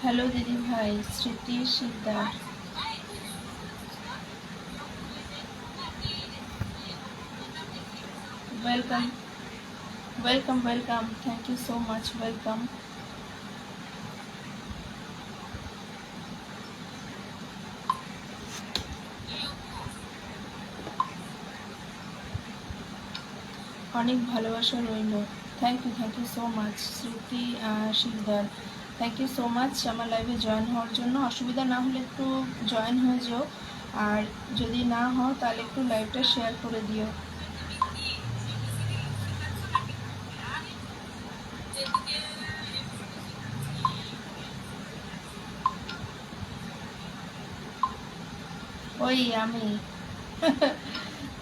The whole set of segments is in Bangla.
हेलो दीदी भाई Smriti Shikdar welcome welcome welcome thank you so much welcome অনেক ভালোবাসা রইল thank you so much Smriti Shikdar thank you so much আমার লাইভে জয়েন হওয়ার জন্য অসুবিধা না হলে একটু জয়েন হয়ে যাও আর যদি না হও তাহলে একটু লাইভটা শেয়ার করে দিও ওই আমি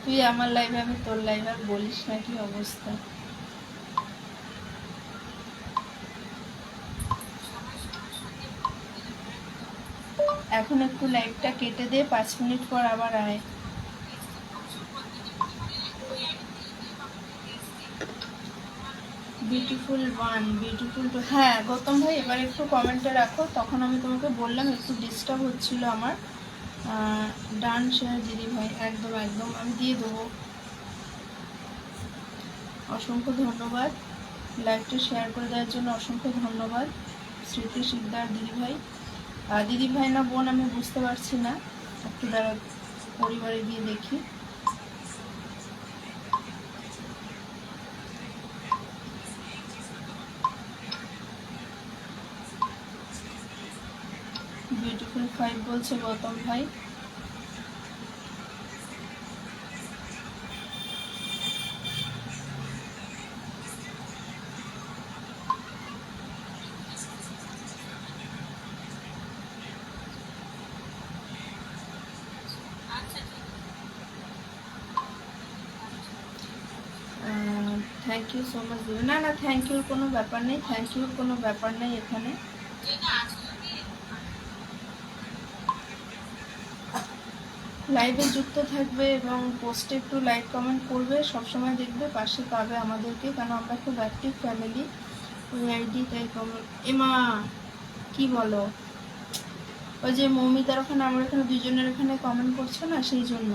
তুই আমার লাইভে আমি তোর লাইভে আর বলিস না কি অবস্থা এখন একটু লাইভটা কেটে দে 5 মিনিট পর আবার আয় বিউটিফুল ওয়ান বিউটিফুল টু হ্যাঁ গৌতম ভাই এবার একটু কমেন্টে রাখো তখন আমি তোমাকে বললাম একটু ডিস্টার্ব হচ্ছিল আমার ডান শেয়ার দিদি ভাই একদম একদম আমি দিয়ে দেবো অসংখ্য ধন্যবাদ লাইভটা শেয়ার করে দেওয়ার জন্য অসংখ্য ধন্যবাদ স্মৃতি শিকদার দিদি ভাই না বোন আমি বুঝতে পারছি না একটু দাঁড়া পরিবারে গিয়ে দেখি বিউটিফুল 5 বলছে গৌতম ভাই থ্যাংক ইউ সো মাচ না না থ্যাংক ইউর কোনো ব্যাপার নেই থ্যাংক ইউর কোনো ব্যাপার নেই এখানে লাইভে যুক্ত থাকবে এবং পোস্টে একটু লাইক কমেন্ট করবে সবসময় দেখবে পাশে পাবে আমাদেরকে কারণ আমরা খুব অ্যাক্টিভ ফ্যামিলি ওই আইডি তাই কমেন্ট এমা কি বলো ওই যে মৌমিতার ওখানে আমার এখানে দুজনের এখানে কমেন্ট করছো না সেই জন্য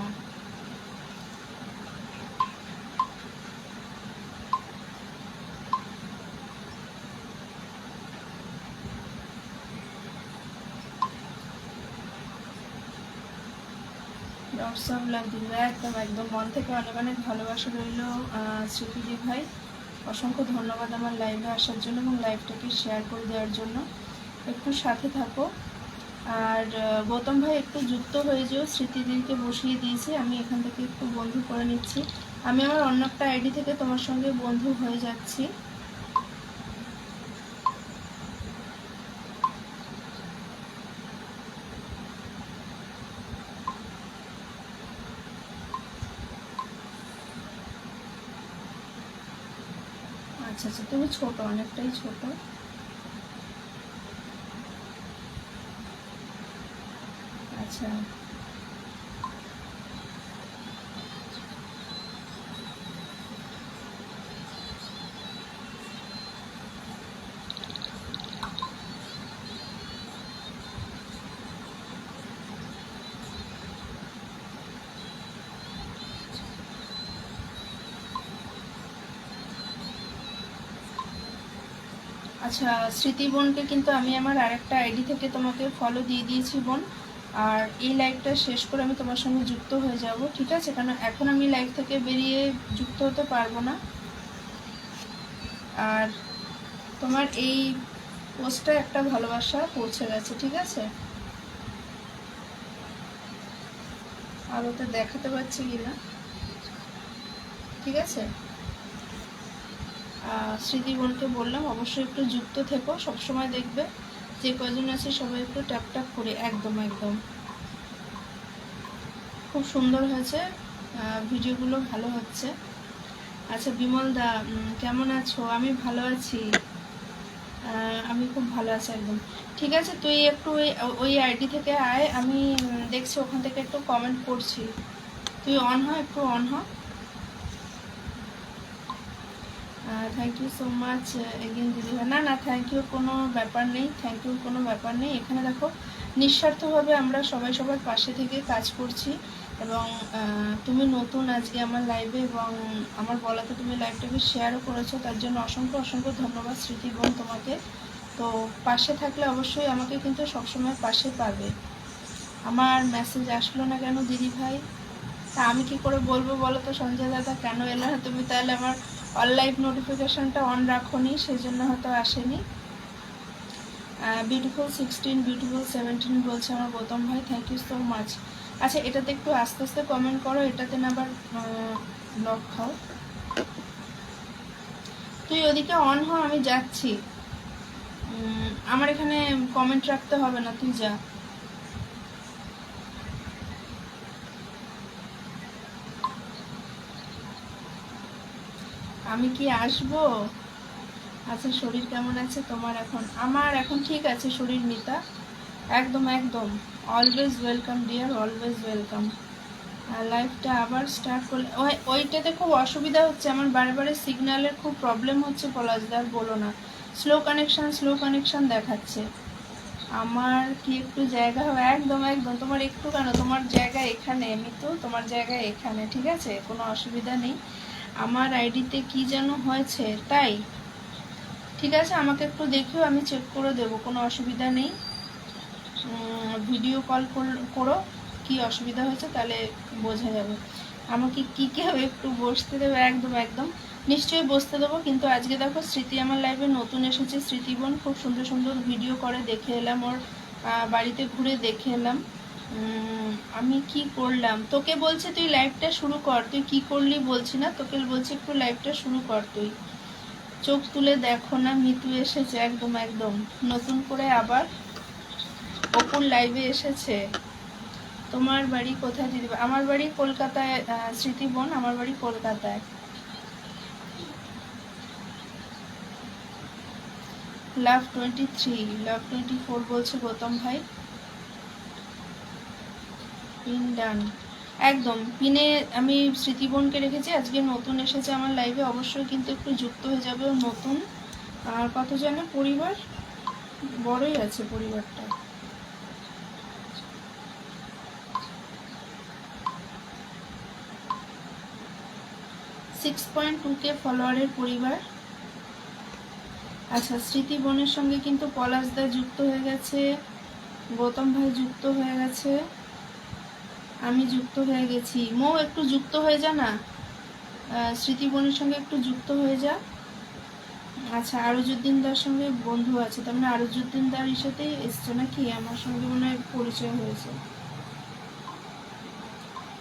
সব লাগবে একদম একদম মন থেকে অনেক অনেক ভালোবাসা রইল স্মৃতিদি ভাই অসংখ্য ধন্যবাদ আমার লাইভে আসার জন্য এবং লাইভটাকে শেয়ার করে দেওয়ার জন্য একটু সাথে থাকো আর গৌতম ভাই একটু যুক্ত হয়ে যেও স্মৃতিদিকে বসিয়ে দিয়েছি আমি এখান থেকে একটু বন্ধু করে নিচ্ছি আমি আমার অন্য একটা আইডি থেকে তোমার সঙ্গে বন্ধু হয়ে যাচ্ছি আচ্ছা আচ্ছা তুমি ছোট অনেকটাই ছোট আচ্ছা আচ্ছা স্মৃতি বোনকে কিন্তু আমি আমার আরেকটা আইডি থেকে তোমাকে ফলো দিয়ে দিয়েছি বোন। আর এই লাইভটা শেষ করে আমি তোমার সঙ্গে যুক্ত হয়ে যাব, ঠিক আছে? কারণ এখন আমি লাইভ থেকে বেরিয়ে যুক্ত হতে পারবো না। আর তোমার এই পোস্টে একটা ভালোবাসা পৌঁছে গেছে, ঠিক আছে? আর ওটা দেখাতে পারছি কিনা, ঠিক আছে? স্মৃতি বোনকে বললাম অবশ্যই একটু যুক্ত থেকো, সবসময় দেখবে যে কজন আছে সবাই একটু ট্যাপ ট্যাপ করে। একদম একদম খুব সুন্দর হয়েছে, ভিডিওগুলো ভালো হচ্ছে। আচ্ছা বিমল দা কেমন আছো? আমি ভালো আছি, আমি খুব ভালো আছি একদম। ঠিক আছে, তুই একটু ওই আইডি থেকে আয়, আমি দেখছি ওখান থেকে একটু কমেন্ট করছি। তুই অন হ, একটু অন হ। Thank you so much again দিদি ভাই। না না, থ্যাংক ইউ কোনো ব্যাপার নেই, থ্যাংক ইউ কোনো ব্যাপার নেই। এখানে দেখো নিঃস্বার্থভাবে আমরা সবাই সবার পাশে থেকে কাজ করছি। এবং তুমি নতুন আজকে আমার লাইভে, এবং আমার বলাতে তুমি লাইভটাকে শেয়ারও করেছো, তার জন্য অসংখ্য অসংখ্য ধন্যবাদ স্মৃতি বোন তোমাকে। তো পাশে থাকলে অবশ্যই আমাকে কিন্তু সবসময় পাশে পাবে। আমার মেসেজ আসলো না কেন দিদি ভাই? তা আমি কি করে বলবো বলো তো সঞ্জয় দাদা, কেন এলো না তুমি? তাহলে আমার অল লাইভ নোটিফিকেশনটা অন রাখোনি, সেই জন্য হয়তো আসেনি। বিউটিফুল 16, বিউটিফুল 17 বলছে আমার গৌতম ভাই, থ্যাংক ইউ সো মাচ। আচ্ছা এটাতে একটু আস্তে আস্তে কমেন্ট করো, এটাতে না আবার ব্লক খাও। তুই ওদিকে অন হ, আমি যাচ্ছি। আমার এখানে কমেন্ট রাখতে হবে না, তুই যা। আমি কি আসবো? আচ্ছা শরীর কেমন আছে তোমার এখন? আমার এখন ঠিক আছে শরীর মিতা, একদম একদম। Always welcome deer, always welcome. লাইফটা আবার স্টার্ট করলে ওইটাতে খুব অসুবিধা হচ্ছে আমার, বারে বারে সিগন্যালের খুব প্রবলেম হচ্ছে পলাশদার, বলো না। স্লো কানেকশন দেখাচ্ছে। আমার কি একটু জায়গা হবে? একদম একদম, তোমার একটু কেন, তোমার জায়গা এখানে, আমি তো তোমার জায়গা এখানে, ঠিক আছে? কোনো অসুবিধা নেই। আমার আইডিতে কি যেন হয়েছে তাই, ঠিক আছে? আমাকে একটু দেখিও, আমি চেক করে দেবো, কোনো অসুবিধা নেই। ভিডিও কল করো, কি অসুবিধা হয়েছে তাহলে বোঝা যাবে। আমাকে কি কেউ একটু বসতে দেবে? একদম একদম, নিশ্চয়ই বসতে দেবো। কিন্তু আজকে দেখো স্মৃতি আমার লাইভে নতুন এসেছে, স্মৃতি বোন খুব সুন্দর সুন্দর ভিডিও করে, দেখে এলাম ওর বাড়িতে ঘুরে দেখে এলাম। আমি কি করলাম তোকে বলছে তুই লাইভটা শুরু কর, তুই কি করলি বলছি না তোকে, বলছি একটু লাইভটা শুরু কর। তুই চোখ তুলে দেখো না, মিতু এসেছে, একদম একদম নতুন করে আবার অপুর লাইভে এসেছে। তোমার বাড়ি কোথায় দিদি? আমার বাড়ি কলকাতায় স্মৃতি বোন, আমার বাড়ি কলকাতায়। লাভ 23, লাভ 24 বলছে গৌতম ভাই। পিন ডান, একদম পিনে আমি স্মৃতি বোনকে রেখেছি, আজকে নতুন এসেছে আমার লাইভে, অবশ্যই কিন্তু একটু যুক্ত হয়ে যাবে ও নতুন। আর কত জানে পরিবার, বড়ই আছে পরিবারটা। 6.2K ফলোয়ারের পরিবার। আচ্ছা স্মৃতি বোনের সঙ্গে কিন্তু পলাশদা যুক্ত হয়ে গেছে, গৌতম ভাই যুক্ত হয়ে গেছে, আমি যুক্ত হয়ে গেছি। মো একটু যুক্ত হয়ে যা না, স্মৃতি বোনের সঙ্গে একটু যুক্ত হয়ে যা। আচ্ছা আরজুদ্দিন দার সঙ্গে বন্ধু আছে, তার মানে আরজুদ্দিন দার ইসাতেই এসছে নাকি? আমার সঙ্গে মনে হয় পরিচয় হয়েছে।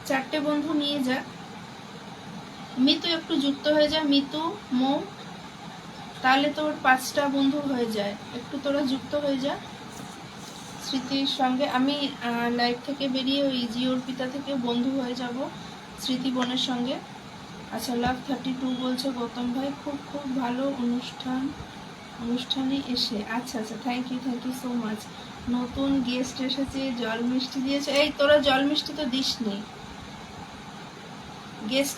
4টে বন্ধু নিয়ে যা। মিতু একটু যুক্ত হয়ে যা, মিতু মো, তাহলে তোর 5টা বন্ধু হয়ে যায়, একটু তোরা যুক্ত হয়ে যা স্মৃতির সঙ্গে। আমি লাইভ থেকে বেরিয়ে ওই জিও অর্পিতা থেকে বন্ধু হয়ে যাব স্মৃতি বোনের সঙ্গে। আচ্ছা লাভ 32 বলছে গৌতম ভাই, খুব খুব ভালো অনুষ্ঠানে এসে। আচ্ছা আচ্ছা, থ্যাংক ইউ সো মাচ। নতুন গেস্ট এসেছে, জল মিষ্টি দিয়েছে। এই তোরা জল মিষ্টি তো দিস নি, গেস্ট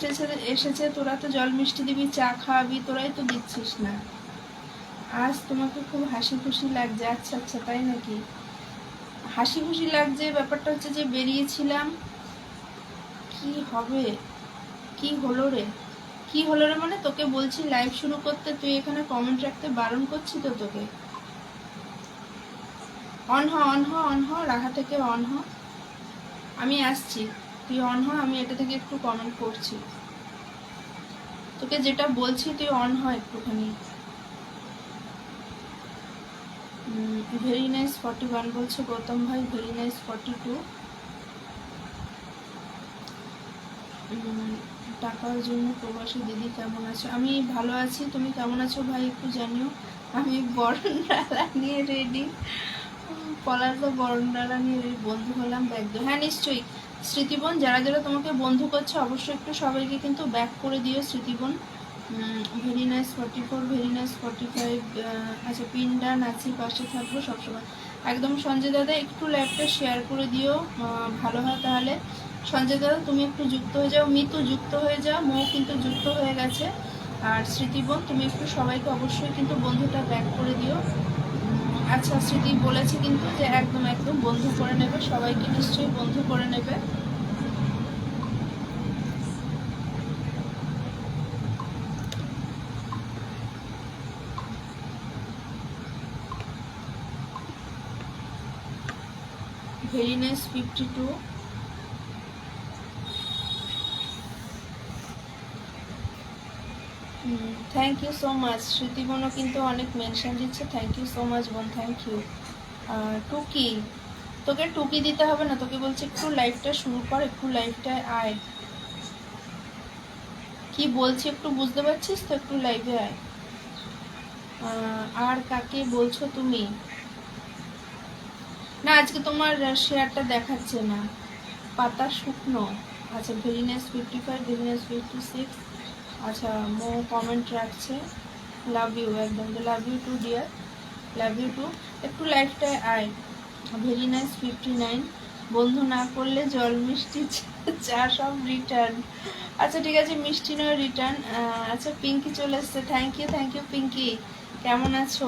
এসেছে তোরা তো জল মিষ্টি দিবি, চা খাওয়াবি, তোরাই তো দিচ্ছিস না। আজ তোমাকে খুব হাসি খুশি লাগছে। আচ্ছা আচ্ছা তাই নাকি? হাসি খুশি লাগছে, ব্যাপারটা হচ্ছে যে বেরিয়েছিলাম, কি হবে, কি হলো রে? কি হলো রে? মানে তোকে বলছি লাইভ শুরু করতে, তুই এখানে কমেন্ট রাখতে বারণ করছি তো তোকে। অন হ, অন হ, অন হ, রাখা থেকে অন হ। আমি আসছি, তুই অন হ, আমি এটা থেকে একটু কমেন্ট করছি। তোকে যেটা বলছি তুই অন হ একটুখানি। ভেরি নাইস 41 বলছে গৌতম ভাই, ভেরি নাইস 42। টাকার জন্য প্রবাসী দিদি কেমন আছো? আমি ভালো আছি, তুমি কেমন আছো ভাই একটু জানিও। আমি বরণডালা নিয়ে রেডি, পলার তো বরণডালা নিয়ে রেডি। বন্ধু হলাম ব্যাগ দিও, হ্যাঁ নিশ্চয়ই। স্মৃতিবন যারা যারা তোমাকে বন্ধু করছে অবশ্যই একটু সবাইকে কিন্তু ব্যাক করে দিও Smritibon. Very nice 44, very nice 45। আচ্ছা পিন্ডা নাচি, পাশে থাকবো সবসময়। একদম সঞ্জয় দাদা একটু লাইভটা শেয়ার করে দিও, ভালো হয় তাহলে। সঞ্জয় দাদা তুমি একটু যুক্ত হয়ে যাও, মিতু যুক্ত হয়ে যাও, মৌ কিন্তু যুক্ত হয়ে গেছে। আর স্মৃতিবন তুমি একটু সবাইকে অবশ্যই কিন্তু বন্ধুটা ব্যাক করে দিও। আচ্ছা স্মৃতি বলেছে কিন্তু যে একদম একদম বন্ধু করে নেবে, সবাইকে নিশ্চয়ই বন্ধু করে নেবে। Very nice 52। Thank you so much. স্মৃতিবনও কিন্তু অনেক মেনশন দিচ্ছে, থ্যাংক ইউ সো মাচ বোন, থ্যাংক ইউ। টুকি, তোকে টুকি দিতে হবে না, তোকে বলছি একটু লাইভটা শুরু কর, একটু লাইভটায় আয়। কি বলছি একটু বুঝতে পারছিস তো, একটু লাইভে আয়। আর কাকে বলছো তুমি? না আজকে তোমার শেয়ারটা দেখাচ্ছে না, পাতা শুকনো। আচ্ছা ভেরি নাইস 55, ভেরি নাইস 56। আচ্ছা মো কমেন্ট রাখছে, লাভ ইউ, একদম love you too dear, love you too. একটু লাইফটায় আয়। Very nice 59। বন্ধু না করলে জল মিষ্টি চা সব রিটার্ন। আচ্ছা ঠিক আছে, মিষ্টি নয় রিটার্ন। আচ্ছা পিঙ্কি চলে এসছে, থ্যাংক ইউ পিঙ্কি। কেমন আছো?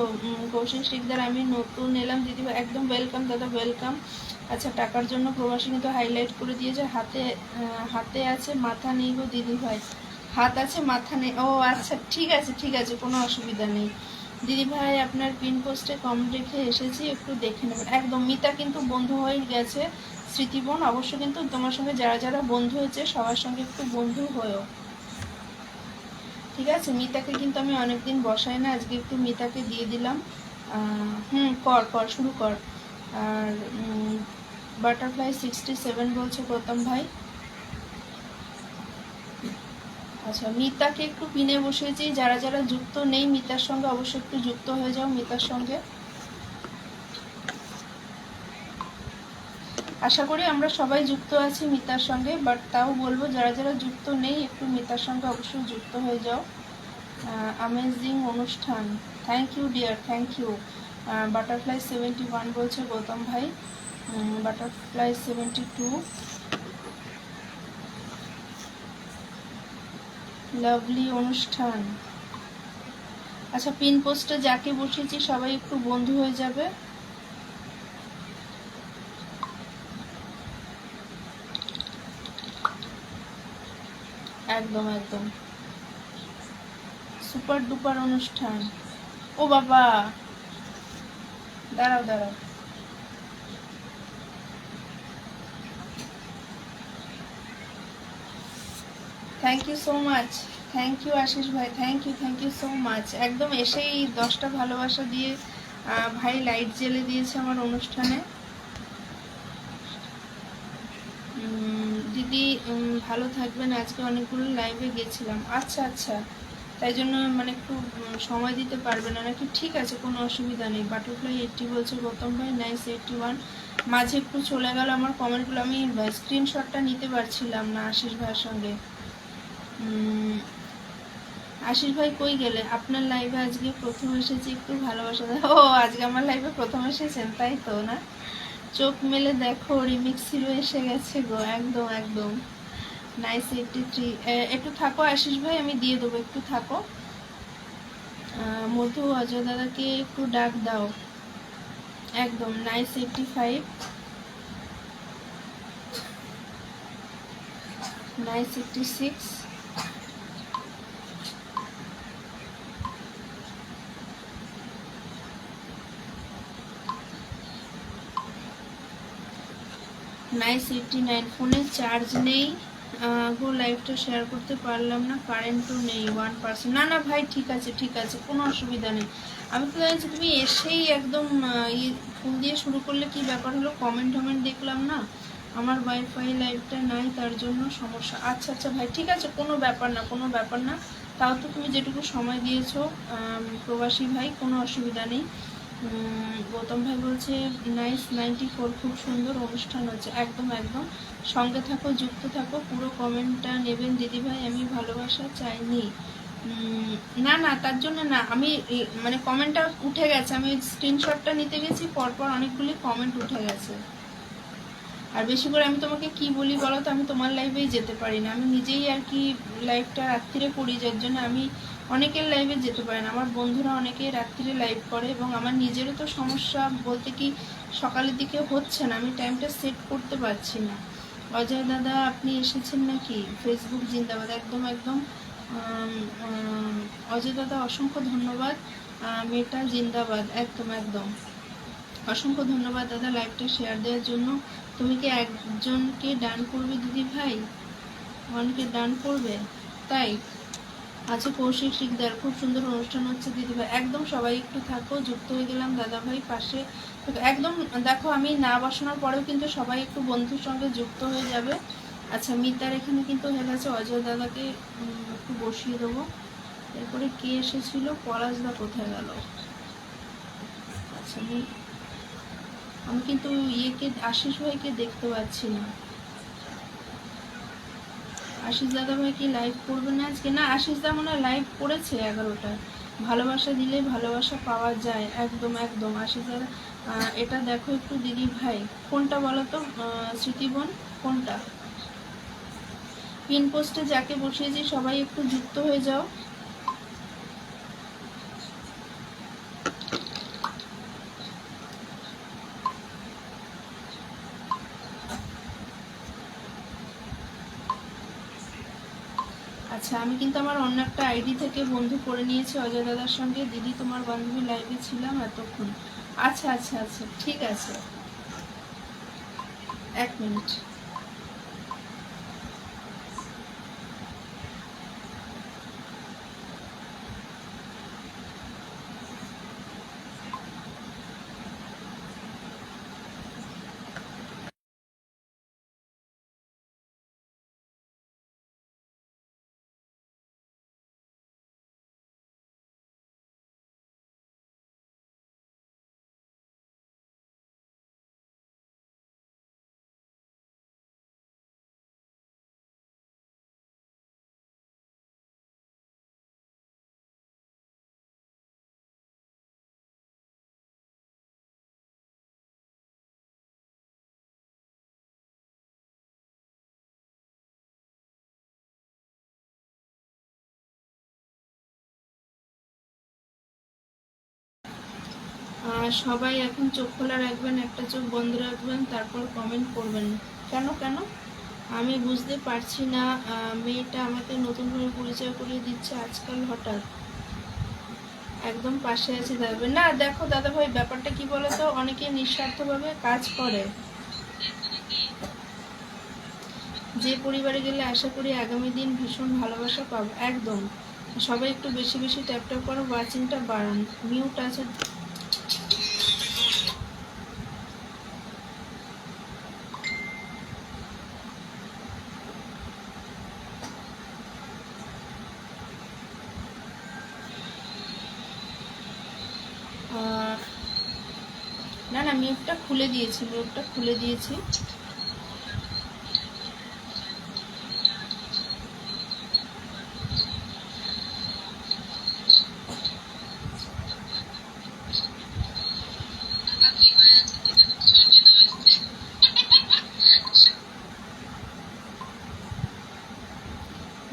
কৌশিক শিকদার, আমি নতুন এলাম দিদি, একদম ওয়েলকাম দাদা, ওয়েলকাম। আচ্ছা টাকার জন্য প্রবাসী কিন্তু হাইলাইট করে দিয়েছে, হাতে হাতে আছে মাথা নেই গো দিদি ভাই। হাত আছে মাথা নেই, ও আচ্ছা ঠিক আছে ঠিক আছে, কোনো অসুবিধা নেই দিদি ভাই। আপনার পিন পোস্টে কমেন্ট রেখে এসেছি, একটু দেখে নেবেন। একদম মিতা কিন্তু বন্ধু হয়ে গেছে স্মৃতিবন, অবশ্য কিন্তু তোমার সঙ্গে যারা যারা বন্ধু হয়েছে সবার সঙ্গে একটু বন্ধু হয়েও, ঠিক আছে। মিতাকে কিন্তু আমি অনেকদিন বসাই না, আজকে একটু মিতাকে দিয়ে দিলাম। কর কর শুরু কর। আর বাটারফ্লাই 67 বলছে গৌতম ভাই। আচ্ছা মিতাকে একটু পিনে বসিয়েছি, যারা যারা যুক্ত নেই মিতার সঙ্গে অবশ্যই একটু যুক্ত হয়ে যাও মিতার সঙ্গে। আশা করি আমরা সবাই যুক্ত আছি মিতার সঙ্গে, বাট তাও বলবো যারা যারা যুক্ত নেই একটু মিতার সঙ্গে অবশ্যই যুক্ত হয়ে যাও। অ্যামেজিং অনুষ্ঠান, thank you dear, thank you. Butterfly 71 বলছে গৌতম ভাই, বাটারফ্লাই 72। লাভলি অনুষ্ঠান। আচ্ছা পিন পোস্টে যাকে বসেছি সবাই একটু বন্ধু হয়ে যাবে। একদম একদম সুপার ডুপার অনুষ্ঠান। ও বাবা দাঁড়াও দাঁড়াও, thank you so much, thank you Ashish ভাই, থ্যাংক ইউ সো মাচ। একদম এসেই 10টা ভালোবাসা দিয়ে ভাই লাইট জ্বেলে দিয়েছে আমার অনুষ্ঠানে। দিদি ভালো থাকবেন, আজকে অনেকগুলো লাইভে গেছিলাম। আচ্ছা আচ্ছা, তাই জন্য মানে একটু সময় দিতে পারবে না নাকি? ঠিক আছে কোনো অসুবিধা নেই। বাটারফ্লাই 80 বলছে গৌতম ভাই, নাইস 81। মাঝে একটু চলে গেল আমার কমেন্টগুলো, আমি স্ক্রিনশটটা নিতে পারছিলাম না আশিস ভাইয়ের সঙ্গে। আশিস ভাই কই গেলে? আপনার লাইভে আজকে প্রথম এসেছি, একটু ভালোবাসা দেয়। ও আজকে আমার লাইভে প্রথম এসেছেন তাই তো না? চোখ মেলে দেখো রিমিক্স হিরো এসে গেছে গো, একদম একদম নাইস 83। একটু থাকো আশিস ভাই, আমি দিয়ে দেবো, একটু থাকো। মধু অজয় দাদাকে একটু ডাক দাও। একদম নাইস 85, নাইস 86। নাইস 89 ফোনে চার্জ নেই গো, লাইভটা শেয়ার করতে পারলাম না, কারেন্টও নেই 1%। না না ভাই, ঠিক আছে ঠিক আছে, কোনো অসুবিধা নেই। আমি তো জানছি তুমি এসেই একদম ফুল দিয়ে শুরু করলে, কি ব্যাপার হলো? কমেন্ট টমেন্ট দেখলাম না, আমার ওয়াইফাই লাইভটা নাই তার জন্য সমস্যা। আচ্ছা আচ্ছা ভাই, ঠিক আছে, কোনো ব্যাপার না কোনো ব্যাপার না। তাও তো তুমি যেটুকু সময় দিয়েছো প্রবাসী ভাই, কোনো অসুবিধা নেই। গৌতম ভাই বলছে নাইস 94, খুব সুন্দর অনুষ্ঠান হচ্ছে। একদম একদম, সঙ্গে থাকো, যুক্ত থাকো, পুরো কমেন্টটা নেবেন দিদিভাই। আমি ভালোবাসা চাইনি, না না তার জন্য না, আমি মানে কমেন্টটা উঠে গেছে, আমি স্ক্রিনশটটা নিতে গেছি, পরপর অনেকগুলি কমেন্ট উঠে গেছে। আর বেশি করে আমি তোমাকে কি বলি বলো তো, আমি তোমার লাইভেই যেতে পারি না, আমি নিজেই আর কি লাইভটা রাত্রিরে করি, যার জন্য আমি অনেকের লাইভে যেতে পারি না। আমার বন্ধুরা অনেকেই রাত্রিরে লাইভ করে, এবং আমার নিজেরও তো সমস্যা বলতে কি, সকালের দিকে হচ্ছে না, আমি টাইমটা সেট করতে পারছি না। অজয় দাদা আপনি এসেছেন নাকি? ফেসবুক জিন্দাবাদ, একদম একদম। অজয় দাদা অসংখ্য ধন্যবাদ, মেটা জিন্দাবাদ, একদম একদম, অসংখ্য ধন্যবাদ দাদা লাইভটা শেয়ার দেওয়ার জন্য। তুমি কি একজনকে ডান করবে দিদি ভাই? অনেকে ডান করবে তাই? আচ্ছা কৌশিক শিকদার, খুব সুন্দর অনুষ্ঠান হচ্ছে দিদি ভাই, একদম সবাই একটু থাকো, যুক্ত হয়ে গেলাম দাদা ভাই পাশে একদম। দেখো আমি না বসানোর পরেও কিন্তু সবাই একটু বন্ধুর সঙ্গে যুক্ত হয়ে যাবে। আচ্ছা মিতার এখানে কিন্তু হয়ে গেছে, অজয় দাদাকে একটু বসিয়ে দেবো। এরপরে কে এসেছিল? পলাশদা কোথায় গেল? আচ্ছা আমি কিন্তু ইয়েকে, আশিস ভাইকে দেখতে পাচ্ছি না। আশিস দাদা ভাই কি লাইভ করবে না আজকে? না, আশিস দা মনে হয় লাইভ করেছে 11টায়। ভালোবাসা দিলে ভালোবাসা পাওয়া যায়, একদম একদম। আশিস দাদা এটা দেখো একটু দিদি ভাই, কোনটা বলো তো স্মৃতিবন, কোনটা? পিন পোস্টে যাকে বসিয়েছি সবাই একটু যুক্ত হয়ে যাও। আচ্ছা আমি কিন্তু আমার অন্য একটা আইডি থেকে বন্ধু করে নিয়েছি অজয় দাদার সঙ্গে। দিদি তোমার বান্ধবী লাইভে ছিলাম এতক্ষণ। আচ্ছা আচ্ছা আচ্ছা, ঠিক আছে, এক মিনিট। সবাই এখন চোখ খোলা রাখবেন, একটা চোখ বন্ধ রাখবেন, তারপর কমেন্ট করবেন। কেন কেন আমি বুঝতে পারছি না। মেয়েটা আমাকে নতুনভাবে পরিচয় করিয়ে দিচ্ছে আজকাল হঠাৎ। একদম পাশে আছে দাদা। না দেখো দাদা ভাই, ব্যাপারটা কি বলতো, অনেকে নিঃস্বার্থভাবে কাজ করে। যে পরিবারে গেলে আশা করি আগামী দিন ভীষণ ভালোবাসা পাবো, একদম। সবাই একটু বেশি বেশি ট্যাপ ট্যাপ করো, ওয়াচিংটা বাড়ান। মিউট আছে। না না, মিউটটা খুলে দিয়েছি, মিউটটা খুলে দিয়েছি।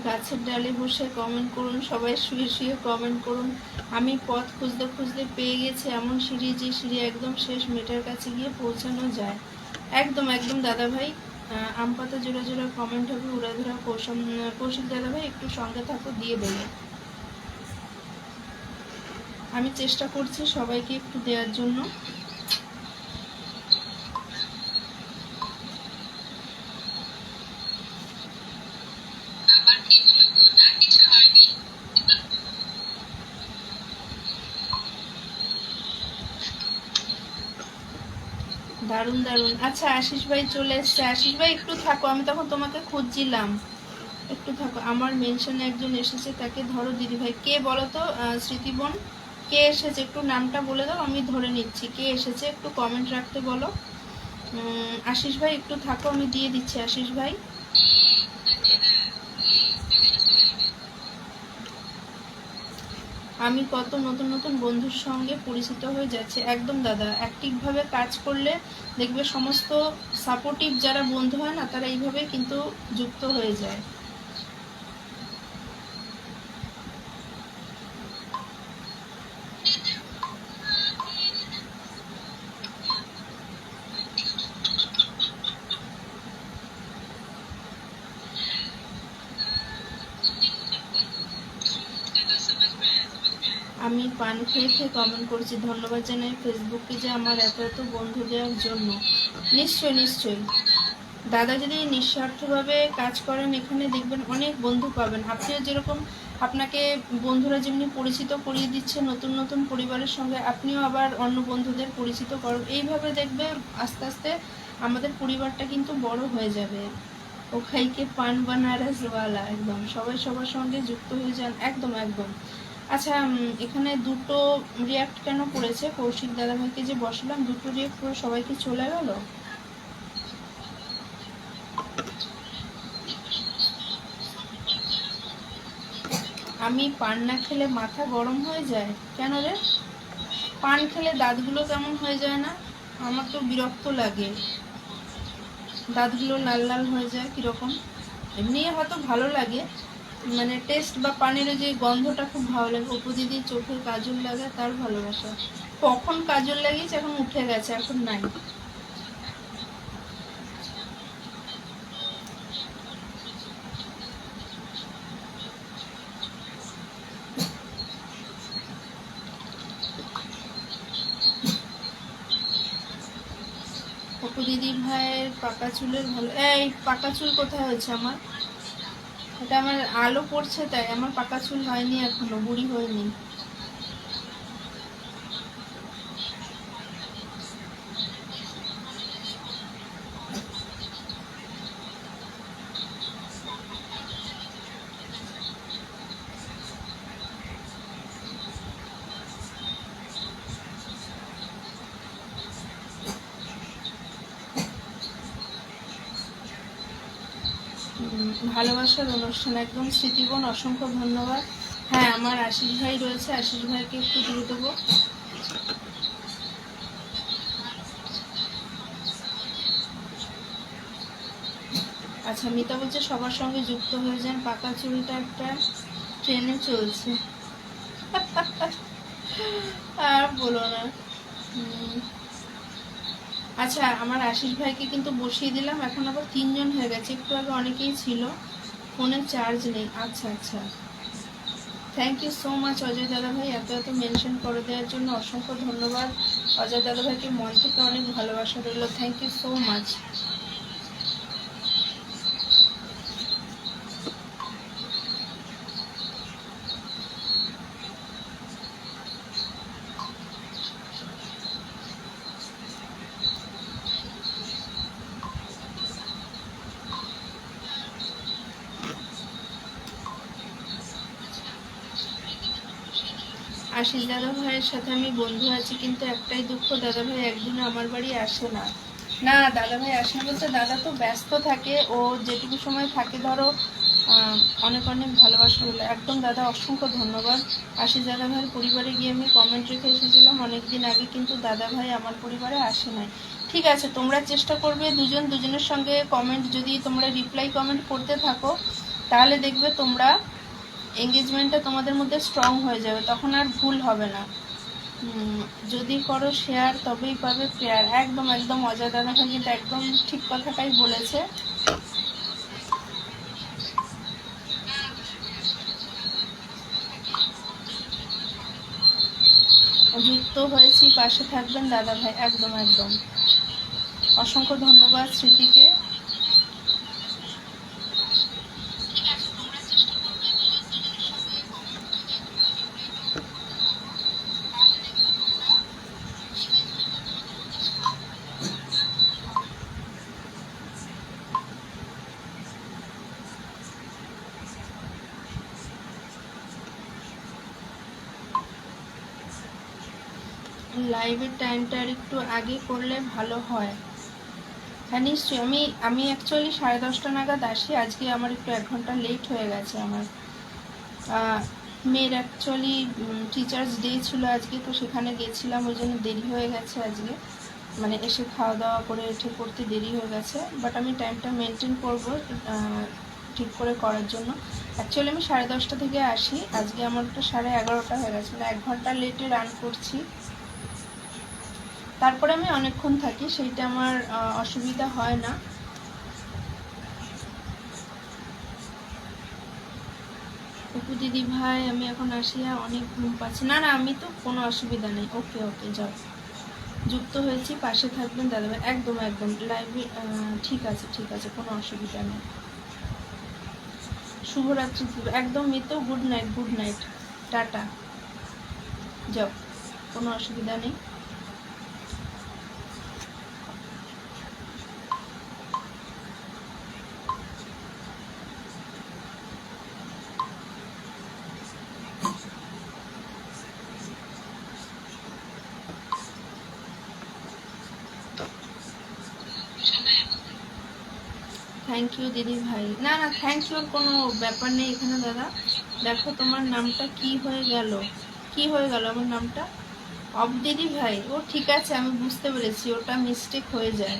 গাছের ডালে বসে কমেন্ট করুন, সবাই শুয়ে শুয়ে কমেন্ট করুন। আমি পথ খুঁজতে খুঁজতে পেয়ে গেছি এমন সিঁড়ি, যে সিঁড়ি একদম শেষ মেটার কাছে গিয়ে পৌঁছানো যায়। একদম একদম দাদা ভাই, আম পাতা জোড়া জোড়া কমেন্ট হবে, উড়াধুরা কৌশিক দাদা ভাই একটু সঙ্গে থাকো, দিয়ে দেবে। আমি চেষ্টা করছি সবাইকে একটু দেওয়ার জন্য। দারুণ দারুণ। আচ্ছা আশিস ভাই চলে এসছে। আশিস ভাই একটু থাকো, আমি তখন তোমাকে খুঁজছিলাম, একটু থাকো। আমার মেনশনে একজন এসেছে, তাকে ধরো দিদিভাই। কে বলো তো স্মৃতি বোন, কে এসেছে একটু নামটা বলে দাও, আমি ধরে নিচ্ছি কে এসেছে, একটু কমেন্ট রাখতে বলো। আশিস ভাই একটু থাকো, আমি দিয়ে দিচ্ছি আশিস ভাই। আমি কত নতুন নতুন বন্ধুর সঙ্গে পরিচিত হয়ে যাচ্ছে। একদম দাদা, অ্যাক্টিভভাবে কাজ করলে দেখবে সমস্ত সাপোর্টিভ যারা বন্ধু হয় না, তারা এইভাবে কিন্তু যুক্ত হয়ে যায়। আমি পান খেয়ে খেয়ে কমেন্ট করছি। ধন্যবাদ জানাই ফেসবুকে যে আমার এত এত বন্ধু দেওয়ার জন্য। নিশ্চয়ই নিশ্চয়ই দাদা, যদি নিঃস্বার্থভাবে কাজ করেন এখানে দেখবেন অনেক বন্ধু পাবেন। আপনিও যেরকম আপনাকে বন্ধুরা যেমনি পরিচিত করিয়ে দিচ্ছে নতুন নতুন পরিবারের সঙ্গে, আপনিও আবার অন্য বন্ধুদের পরিচিত করেন। এইভাবে দেখবে আস্তে আস্তে আমাদের পরিবারটা কিন্তু বড় হয়ে যাবে। ও খাইকে পান বানারসওয়ালা, একদম সবাই সবার সঙ্গে যুক্ত হয়ে যান। একদম একদম। আচ্ছা এখানে দুটো রিয়াক্ট কেন করেছে? কৌশিক দাদাভাইকে যে বসালাম, দুটো রিয়াক্ট করে সবাইকে চলে গেল। আমি পান না খেলে মাথা গরম হয়ে যায় কেন রে? পান খেলে দাঁতগুলো কেমন হয়ে যায় না? আমার তো বিরক্ত লাগে, দাঁতগুলো লাল লাল হয়ে যায় কিরকম। এমনি হয়তো ভালো লাগে, মানে টেস্ট বা পানের যে গন্ধটা খুব ভালো লাগে। অপু দিদি চোখে কাজল লাগে, তার ভালোবাসা। কখন কাজল লাগিয়েছে, এখন উঠে গেছে, এখন নাই। অপু দিদি ভাইয়ের পাকা চুলের ভালো। এই পাকা চুল কোথায় হয়েছে আমার? এটা আমার আলো পড়ছে তাই, আমার পাকা চুল হয়নি এখনো, বুড়ি হয়নি। ভালোবাসার অনুষ্ঠান, একদম স্মৃতিবন, অসংখ্য ধন্যবাদ। হ্যাঁ আমার আশিস ভাই রয়েছে, আশিস ভাইকে একটু দিয়ে দেবো। আচ্ছা মিতা বলছে সবার সঙ্গে যুক্ত হয়ে যান, পাকা চুলটা একটা ট্রেনে চলছে। আর বলো না। আচ্ছা আমার আশিস ভাইকে কিন্তু বসিয়ে দিলাম, এখন আবার 3 জন হয়ে গেছে। একটু আগে অনেকেই ছিল, ফোনে চার্জ নেই। আচ্ছা আচ্ছা, thank you so much Ajay দাদাভাই, এত এত মেনশন করে দেওয়ার জন্য অসংখ্য ধন্যবাদ। অজয় দাদাভাইকে মন থেকে অনেক ভালোবাসা রইল, thank you so much. Ashish দাদা ভাইয়ের সাথে আমি বন্ধু আছি, কিন্তু একটাই দুঃখ, দাদা ভাই একদিনও আমার বাড়ি আসে না। না দাদা ভাই আসে না বলতে, দাদা তো ব্যস্ত থাকে, ও যেটুকু সময় থাকে ধরো অনেক অনেক ভালোবাসা হলো। একদম দাদা, অসংখ্য ধন্যবাদ। আশিস দাদা ভাইয়ের পরিবারে গিয়ে আমি কমেন্ট রেখে এসেছিলাম অনেকদিন আগে, কিন্তু দাদা ভাই আমার পরিবারে আসে নাই। ঠিক আছে, তোমরা চেষ্টা করবে দুজন দুজনের সঙ্গে কমেন্ট, যদি তোমরা রিপ্লাই কমেন্ট করতে থাকো তাহলে দেখবে তোমরা এঙ্গেজমেন্টটা তোমাদের মধ্যে স্ট্রং হয়ে যাবে, তখন আর ভুল হবে না। যদি করো শেয়ার তবেই পাবে প্রেয়ার। একদম একদম, অজয় দাদা ভাই কিন্তু একদম ঠিক কথাটাই বলেছে। যুক্ত হয়েছি, পাশে থাকবেন দাদা ভাই, একদম একদম। অসংখ্য ধন্যবাদ স্মৃতিকে। লাইভের টাইমটা আর একটু আগে করলে ভালো হয়। হ্যাঁ নিশ্চয়ই, আমি অ্যাকচুয়ালি 10:30 নাগাদ আসি। আজকে আমার একটু 1 ঘন্টা লেট হয়ে গেছে। আমার মেয়ের অ্যাকচুয়ালি টিচার্স ডে ছিল আজকে, তো সেখানে গেছিলাম, ওই জন্য দেরি হয়ে গেছে আজকে। মানে এসে খাওয়া দাওয়া করে উঠে করতে দেরি হয়ে গেছে, বাট আমি টাইমটা মেনটেন করবো ঠিক করে করার জন্য। অ্যাকচুয়ালি আমি 10:30 থেকে আসি, আজকে আমার একটা 11:30 হয়ে গেছে, মানে 1 ঘন্টা লেটে রান করছি। তারপরে আমি অনেকক্ষণ থাকি, সেইটা আমার অসুবিধা হয় না। অপু দিদি ভাই আমি এখন আসিয়া অনেক ঘুম পাচ্ছি। না না, আমি তো কোনো অসুবিধা নেই। ওকে ওকে, যাও, যুক্ত হয়েছি, পাশে থাকবেন দাদাভাই। একদম একদম লাইভে ঠিক আছে ঠিক আছে, কোনো অসুবিধা নেই। শুভরাত্রি, একদম মিতো, good night good night, tata, যাও, কোনো অসুবিধা নেই। থ্যাংক ইউ দিদি ভাই। না না, থ্যাংক ইউর কোনো ব্যাপার নেই এখানে দাদা। দেখো তোমার নামটা কি হয়ে গেল, কি হয়ে গেল আমার নামটা? অব দিদি ভাই, ও ঠিক আছে, আমি বুঝতে পেরেছি, ওটা মিস্টেক হয়ে যায়।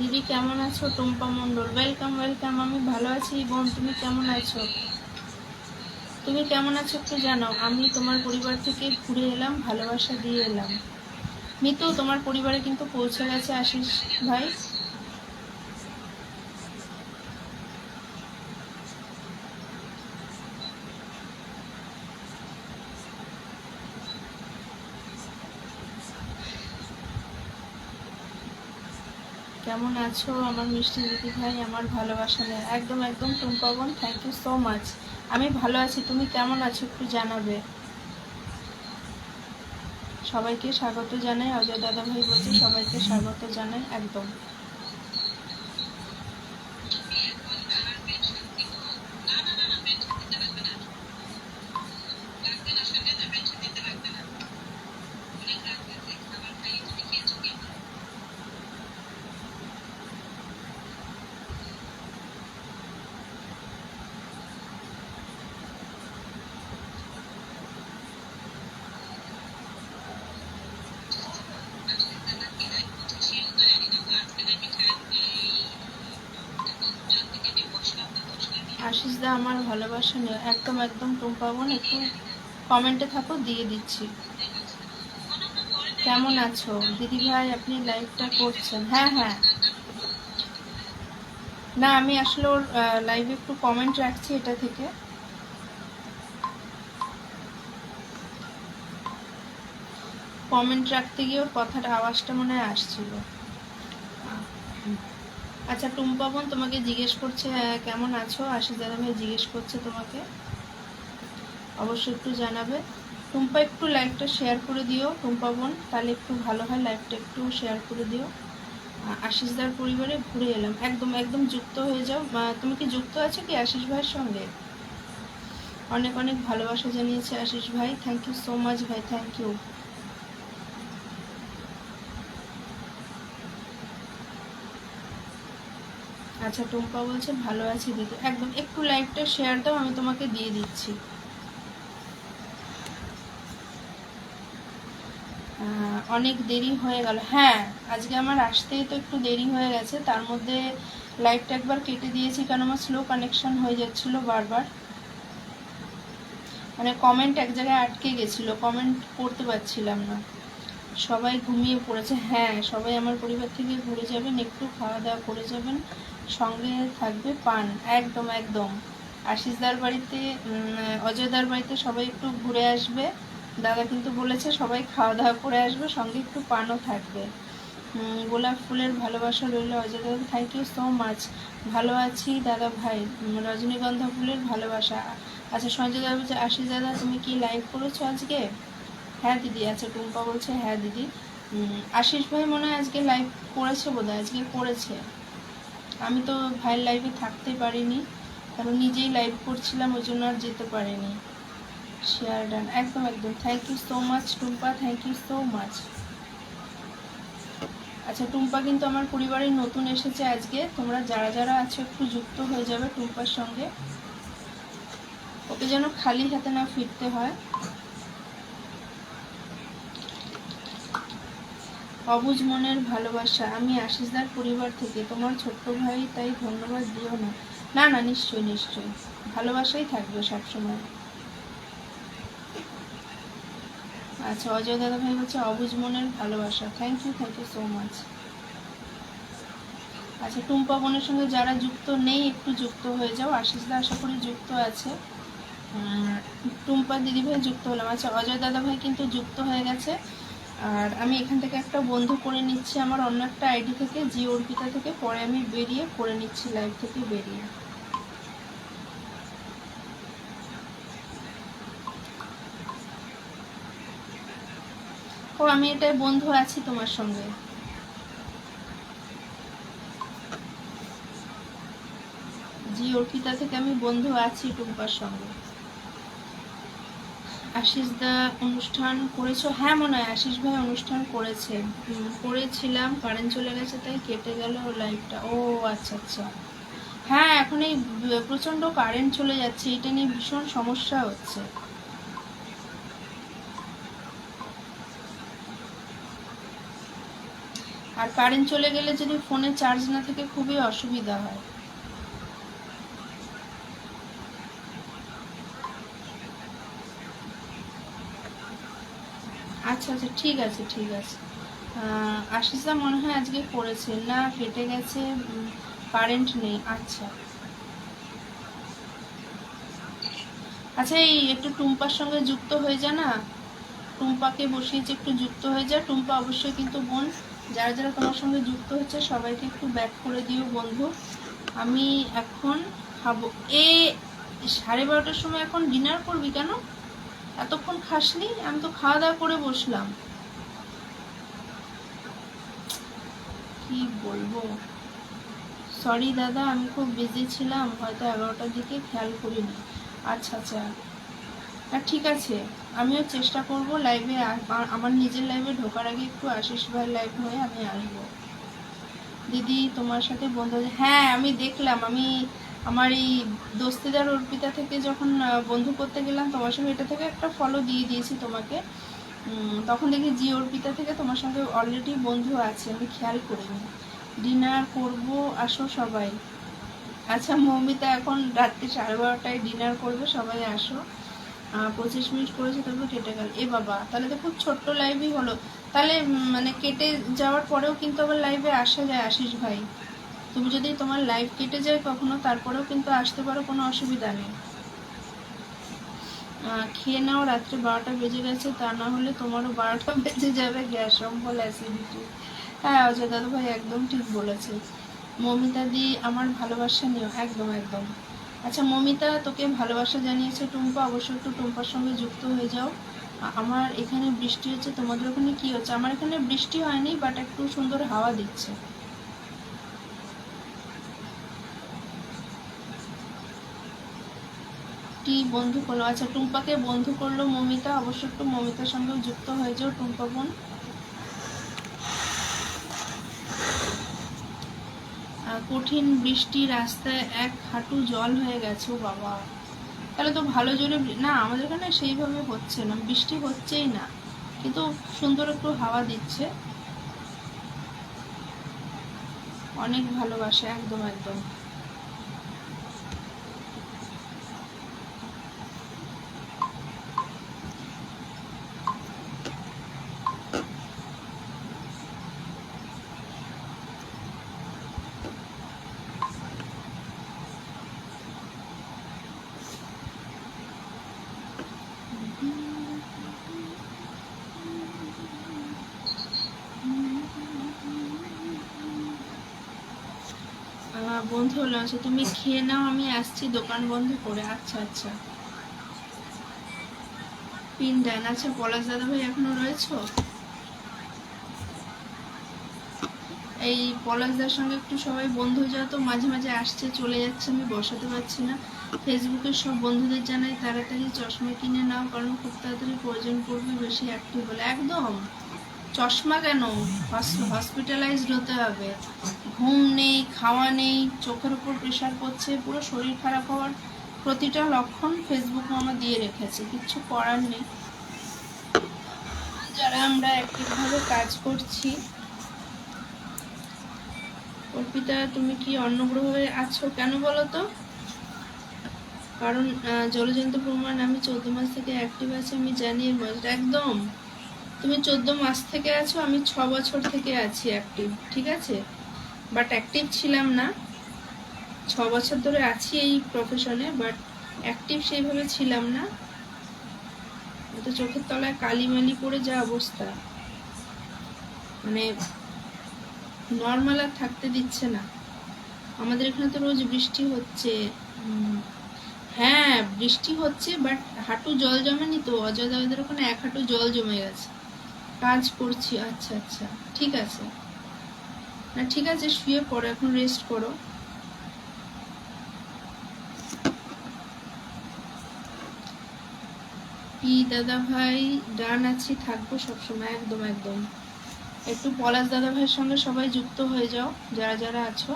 দিদি কেমন আছো? টুম্পা মণ্ডল, ওয়েলকাম ওয়েলকাম। আমি ভালো আছি বোন, তুমি কেমন আছো? তুমি কেমন আছো একটু জানাও। আমি তোমার পরিবার থেকে ঘুরে এলাম, ভালোবাসা দিয়ে এলাম। মিতু, তোমার পরিবারে কিন্তু পৌঁছে গেছে আশিস ভাই। কেমন আছো আমার মিষ্টি দিদি ভাই? আমার ভালোবাসা নেই, একদম একদম টুম্পা বোন, থ্যাংক ইউ সো মাচ। আমি ভালো আছি, তুমি কেমন আছো একটু জানাবে। সবাইকে স্বাগত জানাই, অজয় দাদা ভাই বলছি, সবাইকে স্বাগত জানাই একদম। আশিস দা আমার ভালোবাসা নিয়ে, একদম একদম টুম্পা বোন, একটু কমেন্টে থাকো, দিয়ে দিচ্ছি। কেমন আছো দিদি ভাই? আপনি লাইভটা করছেন? হ্যাঁ হ্যাঁ, না আমি আসলে ওর লাইভে একটু কমেন্ট রাখছি, এটা থেকে কমেন্ট রাখতে গিয়ে ওর কথাটা, আওয়াজটা মনে হয় আসছিল। আচ্ছা টুম্পা বোন তোমাকে জিজ্ঞেস করছে কেমন আছো, আশিস দাদা ভাই জিজ্ঞেস করছে তোমাকে, অবশ্যই একটু জানাবে। টুম্পা একটু লাইভটা শেয়ার করে দিও টুম্পা বোন, তাহলে একটু ভালো হয়, লাইভটা একটু শেয়ার করে দিও। আশিসদার পরিবারে ঘুরে এলাম, একদম একদম যুক্ত হয়ে যাও। তুমি কি যুক্ত আছো কি আশিস ভাইয়ের সঙ্গে? অনেক অনেক ভালোবাসা জানিয়েছে আশিস ভাই, থ্যাংক ইউ সো মাচ ভাই, থ্যাংক ইউ। আচ্ছা টুম্পা বলছে ভালো আছি দিদি, একদম একটু লাইভটা শেয়ার দাও, আমি তোমাকে দিয়ে দিচ্ছি। অনেক দেরি হয়ে গেল, হ্যাঁ আজকে আমার আসতেই তো একটু দেরি হয়ে গেছে, তার মধ্যে লাইভটা একবার কেটে দিয়েছি কারণ আমার স্লো কানেকশন হয়ে যাচ্ছিল বারবার, মানে কমেন্ট এক জায়গায় আটকে গেছিলো, কমেন্ট করতে পারছিলাম না। সবাই ঘুমিয়ে পড়েছে, হ্যাঁ সবাই আমার পরিবার থেকে ঘুরে যাবেন, একটু খাওয়া দাওয়া করে যাবেন, সঙ্গে থাকবে পান, একদম একদম। আশিসদার বাড়িতে, অজয়দার বাড়িতে সবাই একটু ঘুরে আসবে, দাদা কিন্তু বলেছে সবাই খাওয়া দাওয়া করে আসবে, সঙ্গে একটু পানও থাকবে। গোলাপ ফুলের ভালোবাসা রইল অজয় দাদা, থ্যাংক ইউ সো মাচ। ভালো আছি দাদা ভাই, রজনীগন্ধা ফুলের ভালোবাসা। আচ্ছা সঞ্জয় দাদা বলছে, আশিস দাদা তুমি কি লাইভ করেছো আজকে? হ্যাঁ দিদি। আচ্ছা টুম্পা বলছে হ্যাঁ দিদি। আশিস ভাই মনে হয় আজকে লাইভ করেছে, বোধহয় আজকে করেছে। আমি তো ভাইয়ের লাইভে থাকতে পারিনি, কারণ নিজেই লাইভ করছিলাম, ওই জন্য আর যেতে পারিনি। শেয়ার ডান, একদম একদম। Thank you so much Tumpa, thank you so much. আচ্ছা টুম্পা কিন্তু আমার পরিবারে নতুন এসেছে আজকে। তোমরা যারা যারা আছো একটু যুক্ত হয়ে যাবে টুম্পার সঙ্গে, ওকে যেন খালি হাতে না ফিরতে হয়। অবুঝ মনের ভালোবাসা, আমি আশিসদার পরিবার থেকে, তোমার ছোট্ট ভাই, তাই ধন্যবাদ দিও না। না না, নিশ্চয়ই নিশ্চয়ই, ভালোবাসাই থাকবে সবসময়। আচ্ছা অজয় দাদা ভাই বলছে অবুঝ মনের ভালোবাসা, থ্যাংক ইউ সো মাচ। আচ্ছা টুম্পা বোনের সঙ্গে যারা যুক্ত নেই একটু যুক্ত হয়ে যাও। আশিসদা আশা করি যুক্ত আছে। টুম্পা দিদিভাই যুক্ত হলাম। আচ্ছা অজয় দাদা ভাই কিন্তু যুক্ত হয়ে গেছে। আর আমি এখান থেকে একটা বন্ধু করে নিচ্ছি আমার অন্য একটা আইডি থেকে, জি অর্পিতা থেকে, পরে আমি বেরিয়ে করে নিচ্ছি লাইভ থেকে বেরিয়ে। ও আমি এটাই বন্ধু আছি তোমার সঙ্গে। জি অর্পিতা থেকে আমি বন্ধু আছি টুম্পার সঙ্গে। আশিস দা অনুষ্ঠান করেছো? হ্যাঁ মনে হয় আশিস ভাই অনুষ্ঠান করেছিলাম, কারেন্ট চলে গেছে তাই কেটে গেল লাইভটা। ও আচ্ছা আচ্ছা। হ্যাঁ এখন এই প্রচন্ড কারেন্ট চলে যাচ্ছে, এটা নিয়ে ভীষণ সমস্যা হচ্ছে। আর কারেন্ট চলে গেলে যদি ফোনে চার্জ না থাকে খুবই অসুবিধা হয়। আচ্ছা আচ্ছা ঠিক আছে ঠিক আছে। আশিসা মনে হয় আজকে করেছে না, কেটে গেছে, কারেন্ট নেই। আচ্ছা আচ্ছা, এই একটু টুম্পার সঙ্গে যুক্ত হয়ে যা না, টুম্পাকে বসিয়েছে, একটু যুক্ত হয়ে যা। টুম্পা অবশ্যই কিন্তু বোন, যারা যারা তোমার সঙ্গে যুক্ত হচ্ছে সবাইকে একটু ব্যাক করে দিও বন্ধু। আমি এখন খাবো। 12:30 সময় এখন ডিনার করবি কেন? এতক্ষণ খাসনি? আমি তো খাওয়া দাওয়া করে বসলাম। কি বলবো, সরি দাদা, আমি খুব বিজি ছিলাম, হয়তো 11টার দিকে খেয়াল করিনি। আচ্ছা আচ্ছা, ঠিক আছে, আমিও চেষ্টা করব লাইভে, আমার নিজের লাইভে ঢোকার আগে একটু আশিস ভাই লাইভ হয়ে আমি আসবো। দিদি তোমার সাথে বন্ধু, হ্যাঁ আমি দেখলাম, আমি আমার এই দোস্তিদার অর্পিতা থেকে যখন বন্ধু করতে গেলাম তোমার সঙ্গে, এটা থেকে একটা ফলো দিয়ে দিয়েছি তোমাকে, তখন দেখি জি অর্পিতা থেকে তোমার সঙ্গে অলরেডি বন্ধু আছে, আমি খেয়াল করিনি। ডিনার করব, আসো সবাই। আচ্ছা মৌমিতা এখন রাত্রি 12:30টায় ডিনার করবে, সবাই আসো। 25 মিনিট করেছে তারপর কেটে গেল। এ বাবা, তাহলে তো খুব ছোট্ট লাইভই হলো। তাহলে মানে কেটে যাওয়ার পরেও কিন্তু আবার লাইভে আসা যায় আশিস ভাই। তুমি যদি তোমার লাইভ কেটে যায় কখনো, তারপরেও কিন্তু আসতে পারো, কোনো অসুবিধা নেই। খেয়ে নাও, রাত্রে 12টা বেজে গেছে, তা না হলে তোমারও 12টা বেজে যাবে, গ্যাস অম্বল, অ্যাসিডিটি। হ্যাঁ অজয় দাদু ভাই একদম ঠিক বলেছে। মমিতা দি আমার ভালোবাসা নিও, একদম একদম। আচ্ছা মমিতা তোকে ভালোবাসা জানিয়েছে টুম্পা, অবশ্যই একটু টুম্পার সঙ্গে যুক্ত হয়ে যাও। আমার এখানে বৃষ্টি হচ্ছে, তোমাদের ওখানে কি হচ্ছে? আমার এখানে বৃষ্টি হয়নি, বাট একটু সুন্দর হাওয়া দিচ্ছে। বন্ধু করলো, আচ্ছা টুম্পাকে বন্ধু করলো মমিতা, অবশ্যই একটু মমিতার সঙ্গেও যুক্ত হয়ে যাও টুম্পা বোন। কঠিন বৃষ্টি, রাস্তায় 1 হাঁটু জল হয়ে গেছে। ও বাবা, তাহলে তো ভালো জোরে না, আমাদের এখানে সেইভাবে হচ্ছে না, বৃষ্টি হচ্ছেই না, কিন্তু সুন্দর একটু হাওয়া দিচ্ছে। অনেক ভালোবাসা, একদম একদম। বন্ধু হলো। আচ্ছা তুমি খেয়ে নাও, আমি আসছি দোকান বন্ধ করে। আচ্ছা আচ্ছা, পিন দেন। আচ্ছা পলাশ দাদা ভাই এখনো রয়েছো? এই পলাশদার সঙ্গে একটু সবাই বন্ধু হয়ে যাও তো, মাঝে মাঝে আসছে চলে যাচ্ছে, আমি বসাতে পারছি না। ফেসবুকের সব বন্ধুদের জানাই তাড়াতাড়ি চশমা কিনে নাও, কারণ খুব তাড়াতাড়ি প্রয়োজন পড়বে বেশি অ্যাক্টিভ হলে। একদম, চশমা কেন, হসপিটালাইজড হতে হবে। ঘুম নেই, খাওয়া নেই, চোখের উপর প্রেশার পড়ছে, পুরো শরীর খারাপ হওয়ার প্রতিটা লক্ষণ ফেসবুক মামা দিয়ে রেখেছে, কিচ্ছু করার নেই। যারা আমরা অ্যাক্টিভভাবে কাজ করছি। অর্পিতা তুমি কি অন্য গ্রহে আছো কেন বলো তো? কারণ জলজন্ত প্রমাণ আমি 14 মাস থেকে অ্যাক্টিভ আছি, আমি জানি এর বয়স। একদম, তুমি 14 মাস থেকে আছো, আমি 6 বছর থেকে আছি অ্যাক্টিভ, ঠিক আছে? বাট অ্যাক্টিভ ছিলাম না, 6 বছর ধরে আছি এই প্রফেশনে, বাট অ্যাক্টিভ সেইভাবে ছিলাম না। তো চোখের তলায় কালিমালি পড়ে যা অবস্থা, মানে নর্মাল আর থাকতে দিচ্ছে না। আমাদের এখানে তো রোজ বৃষ্টি হচ্ছে। হ্যাঁ বৃষ্টি হচ্ছে, বাট হাঁটু জল জমেনি তো, অজয়দাদের ওখানে 1 হাঁটু জল জমে গেছে। কাজ করছি। আচ্ছা আচ্ছা, ঠিক আছে, না ঠিক আছে, শুয়ে পড়ো, এখন রেস্ট করো। কি দাদা ভাই, ডান আছি, থাকবো সবসময়। একদম একদম, একটু পলাশ দাদা ভাইয়ের সঙ্গে সবাই যুক্ত হয়ে যাও যারা যারা আছো।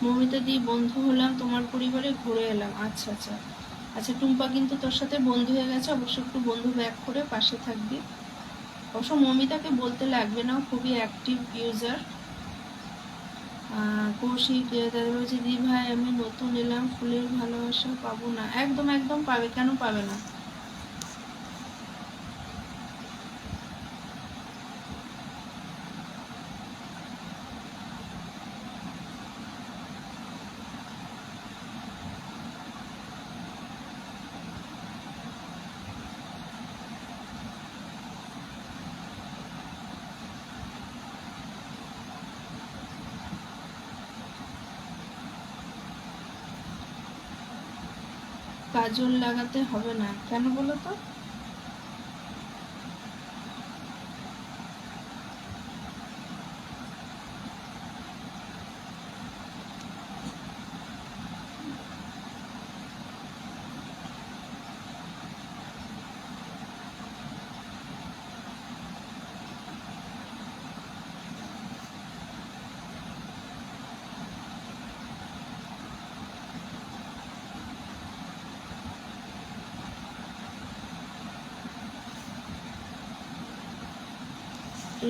মমিতা দি বন্ধু হলাম তোমার পরিবারে, ঘুরে এলাম। আচ্ছা আচ্ছা আচ্ছা, টুম্পা কিন্তু তোর সাথে বন্ধু হয়ে গেছে, অবশ্যই একটু বন্ধু ব্যাক করে পাশে থাকবি। অবশ্য মমিতাকে বলতে লাগবে না, খুবই অ্যাক্টিভ ইউজার। কৌশিক দাদা বলছে দি ভাই আমি নতুন এলাম, ফুলের ভালোবাসা পাবো না? একদম একদম পাবে, কেন পাবে না? কাজল লাগাতে হবে না কেন বলো তো?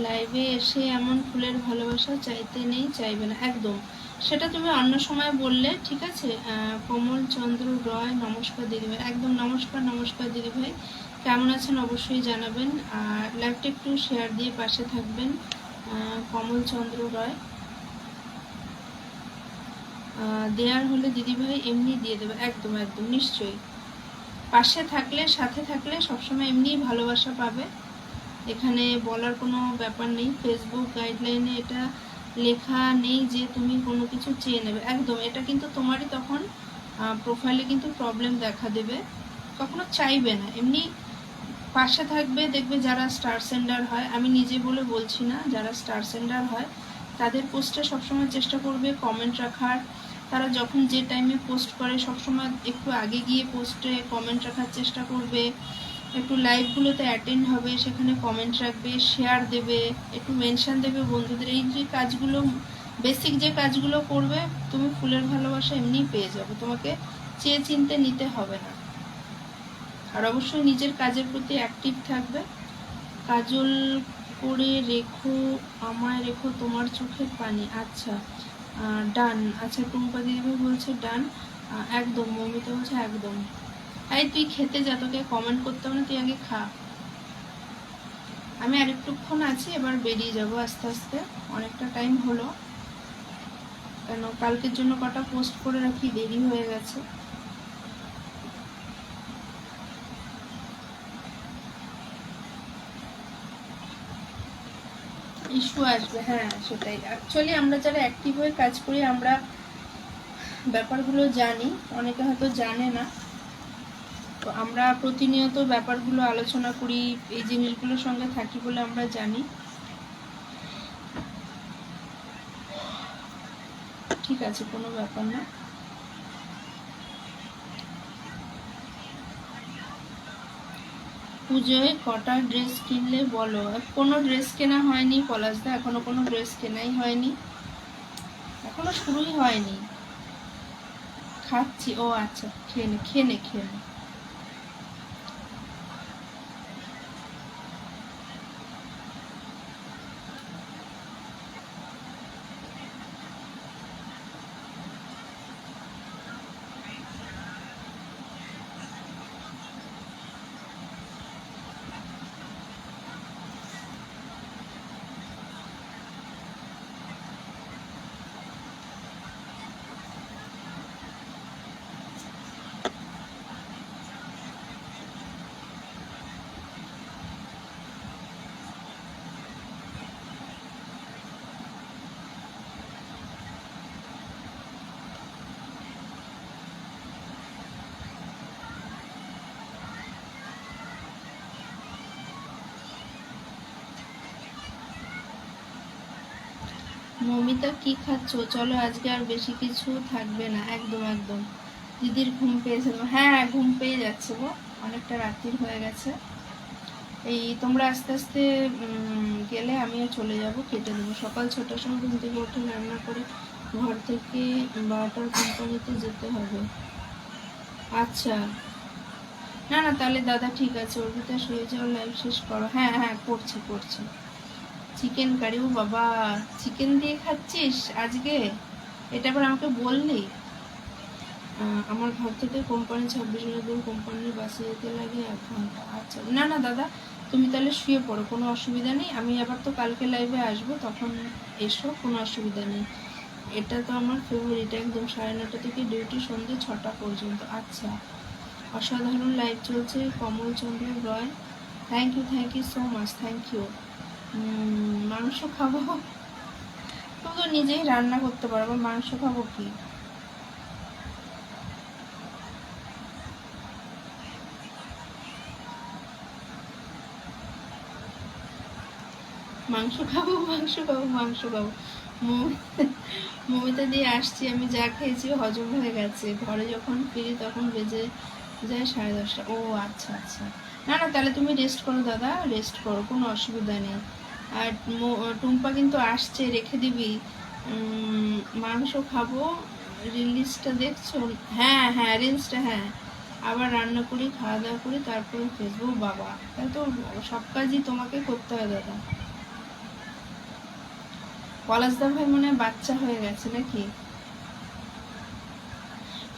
লাইভে এসে এমন ফুলের ভালোবাসা চাইতে নেই, চাইবে না। একদম, সেটা তুমি অন্য সময় বললে, ঠিক আছে? কোমল চন্দ্র রয়, নমস্কার দিদিভাই। একদম নমস্কার, নমস্কার দিদিভাই, কেমন আছেন অবশ্যই জানাবেন, আর লাইভটা একটু শেয়ার দিয়ে পাশে থাকবেন। কমল চন্দ্র রয়, দেয়ার হলে দিদিভাই এমনি দিয়ে দেবে। একদম একদম, নিশ্চয়ই, পাশে থাকলে সাথে থাকলে সবসময় এমনি ভালোবাসা পাবে, এখানে বলার কোনো ব্যাপার নেই। ফেসবুক গাইডলাইনে এটা লেখা নেই যে তুমি কোনো কিছু চেয়ে নেবে। একদম, এটা কিন্তু তোমারই তখন প্রোফাইলে কিন্তু প্রবলেম দেখা দেবে, কখনো চাইবে না, এমনি পাশে থাকবে। দেখবে যারা স্টার সেন্ডার হয়, আমি নিজে বলে বলছি না, যারা স্টার সেন্ডার হয় তাদের পোস্টে সবসময় চেষ্টা করবে কমেন্ট রাখার। তারা যখন যে টাইমে পোস্ট করে সবসময় একটু আগে গিয়ে পোস্টে কমেন্ট রাখার চেষ্টা করবে, একটু লাইভগুলোতে অ্যাটেন্ড হবে, সেখানে কমেন্ট রাখবে, শেয়ার দেবে, একটু মেনশন দেবে বন্ধুদের। এই যে কাজগুলো, বেসিক যে কাজগুলো করবে, তুমি ফুলের ভালোবাসা এমনিই পেয়ে যাবে, তোমাকে চেয়ে চিনতে নিতে হবে না। আর অবশ্যই নিজের কাজের প্রতি অ্যাক্টিভ থাকবে। কাজল করে রেখো আমায়, রেখো তোমার চোখের পানি। আচ্ছা ডান। আচ্ছা টুম্পা দিদিভাই বলছে ডান। একদম, মমিতা বলছে একদম। এই তুই খেতে যা, তোকে কমেন্ট করতে হবে না, তুই আগে খা। আমি আরেকটুক্ষণ আছি, এবার বেরিয়ে যাব আস্তে আস্তে, অনেকটা টাইম হলো, কেন কালকের জন্য কটা পোস্ট করে রাখি, দেরি হয়ে গেছে। ইস্যু আসবে। হ্যাঁ সেটাই, অ্যাকচুয়ালি আমরা যারা অ্যাক্টিভ হয়ে কাজ করি আমরা ব্যাপারগুলো জানি, অনেকে হয়তো জানে না। তো আমরা প্রতিনিয়ত ব্যাপারগুলো আলোচনা করি, এই জিনিসগুলোর সঙ্গে থাকি বলে আমরা জানি। ঠিক আছে, কোনো ব্যাপার না। পুজোয় কটা ড্রেস কিনলে বলো? কোনো ড্রেস কেনা হয়নি পলাশদা, এখনো কোনো ড্রেস কেনাই হয়নি, এখনো শুরুই হয়নি। খাচ্ছি। ও আচ্ছা, খেয়ে নে খেয়ে নে খেয়ে নে। মমিতা কি খাচ্ছ? চলো আজকে আর বেশি কিছু থাকবে না। একদম একদম। দিদির ঘুম পেয়েছে? হ্যাঁ ঘুম পেয়ে যাচ্ছে গো, অনেকটা রাত্রির হয়ে গেছে। এই তোমরা আস্তে আস্তে গেলে আমিও চলে যাব, কেটে দেবো। সকাল 6টার সময় ঘুম থেকে উঠে রান্না করে ঘর থেকে 12টার কোম্পানিতে যেতে হবে। আচ্ছা, না না তাহলে দাদা ঠিক আছে, অর্পিতা শুয়ে যাও, লাইভ শেষ করো। হ্যাঁ হ্যাঁ করছি করছি। Chicken curry? ও বাবা, চিকেন দিয়ে খাচ্ছিস আজকে? এটা আবার আমাকে বললি? আমার ঘর থেকে কোম্পানি 26 মিনিট দূর, কোম্পানির বাসে যেতে লাগে 1 ঘন্টা। আচ্ছা, না না দাদা তুমি তাহলে শুয়ে পড়ো, কোনো অসুবিধা নেই। আমি আবার তো কালকে লাইভে আসবো, তখন এসো, কোনো অসুবিধা নেই। এটা তো আমার ফেভারিট, একদম 9:30 থেকে ডিউটি সন্ধ্যে 6টা পর্যন্ত। আচ্ছা, অসাধারণ লাইভ চলছে Kamal Chandra Roy. Thank you so much, thank you. মাংস খাবো? তুমি তো নিজেই রান্না করতে পারবো, মাংস খাবো কি? মাংস খাবো মাংস খাবো মাংস খাবো। মমিতা দিয়ে আসছি, আমি যা খেয়েছি হজম হয়ে গেছে। ঘরে যখন ফিরি তখন বেজে যায় 10:30। ও আচ্ছা আচ্ছা, না না তাহলে তুমি রেস্ট করো দাদা, রেস্ট করো, কোনো অসুবিধা নেই। আর টুম্পা কিন্তু আসছে, রেখে দিবি। মাংস খাবো, রিলিজটা দেখছো? হ্যাঁ হ্যাঁ রিলসটা, হ্যাঁ। আবার রান্না করি, খাওয়া দাওয়া করি, তারপরে ফেসবুক। বাবা, তাহলে তো সব কাজই তোমাকে করতে হয় দাদা। পলাশদা ভাই মনে হয় বাচ্চা হয়ে গেছে নাকি?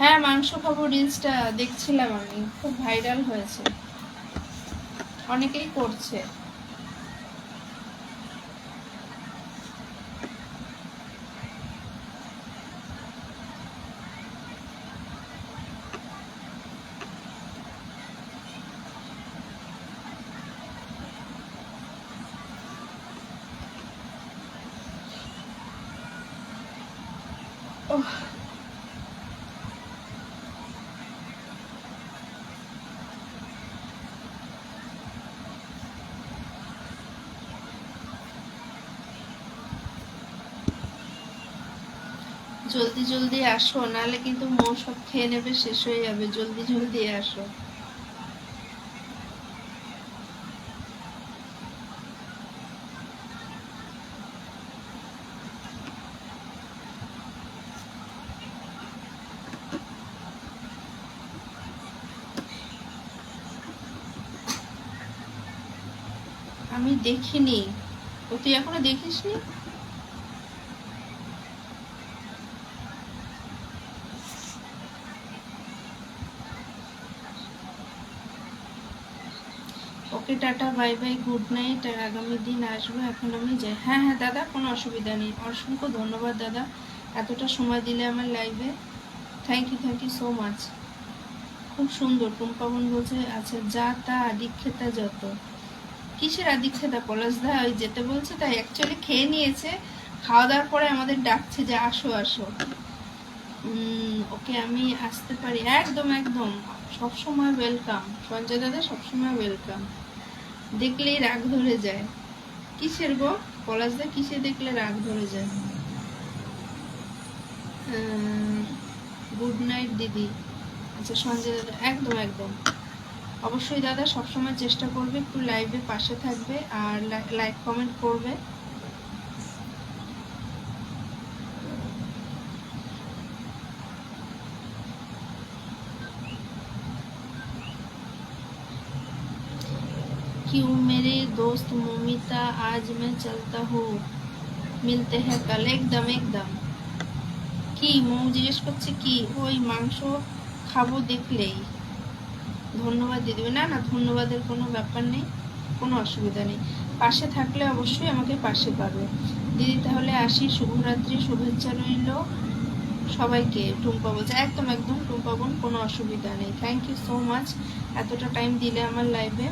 হ্যাঁ মাংস খাবো রিলসটা দেখছিলাম, আমি খুব ভাইরাল হয়েছে, অনেকেই করছে। জলদি জলদি আসো, নাহলে কিন্তু মৌ সব খেয়ে নেবে, শেষ হয়ে যাবে। জলদি জলদি আসো। আমি দেখিনি। ও তুই এখনো দেখিসনি? Okay tata bye bye, good night. আর আগামী দিন আসবো, এখন আমি যাই। হ্যাঁ হ্যাঁ দাদা, কোনো অসুবিধা নেই। অসংখ্য ধন্যবাদ দাদা, এতটা সময় দিলে আমার লাইভে। Thank you so much. খুব সুন্দর। টুম্পাবন বলছে আচ্ছা, যা তা দীক্ষেতা যত। কিসের আদিক্ষেতা পলাশদা? ওই যেতে বলছে তাই, অ্যাকচুয়ালি খেয়ে নিয়েছে, খাওয়া দাওয়ার পরে আমাদের ডাকছে যে আসো আসো। ওকে আমি আসতে পারি? একদম একদম, সবসময় ওয়েলকাম সঞ্জয় দাদা, সবসময় ওয়েলকাম। দেখলেই রাগ ধরে যায়। কিসের গো পলাশদা, কিসে দেখলে রাগ ধরে যায়? গুড নাইট দিদি। আচ্ছা সঞ্জয় দাদা, একদম একদম, অবশ্যই দাদা সবসময় চেষ্টা করবে একটু লাইভে পাশে থাকবে আর লাইক কমেন্ট করবে। क्यों मेरे दोस्त मोमिता, आज मैं चलता हूँ, मिलते हैं कल। एकदम एकदम। কি মৌ জিজ্ঞেস করছে কি? ওই মাংস খাবো দেখলেই। ধন্যবাদ দিদি। না না, ধন্যবাদের কোনো ব্যাপার নেই, কোনো অসুবিধা নেই, পাশে থাকলে অবশ্যই আমাকে পাশে পাবে দিদি। তাহলে আসি, শুভরাত্রি, শুভেচ্ছা রইল সবাইকে। টুম্পা বলছে একদম একদম টুম্পা বোন, কোনো অসুবিধা নেই। থ্যাংক ইউ সো মাচ এতটা টাইম দিলে আমার লাইভে।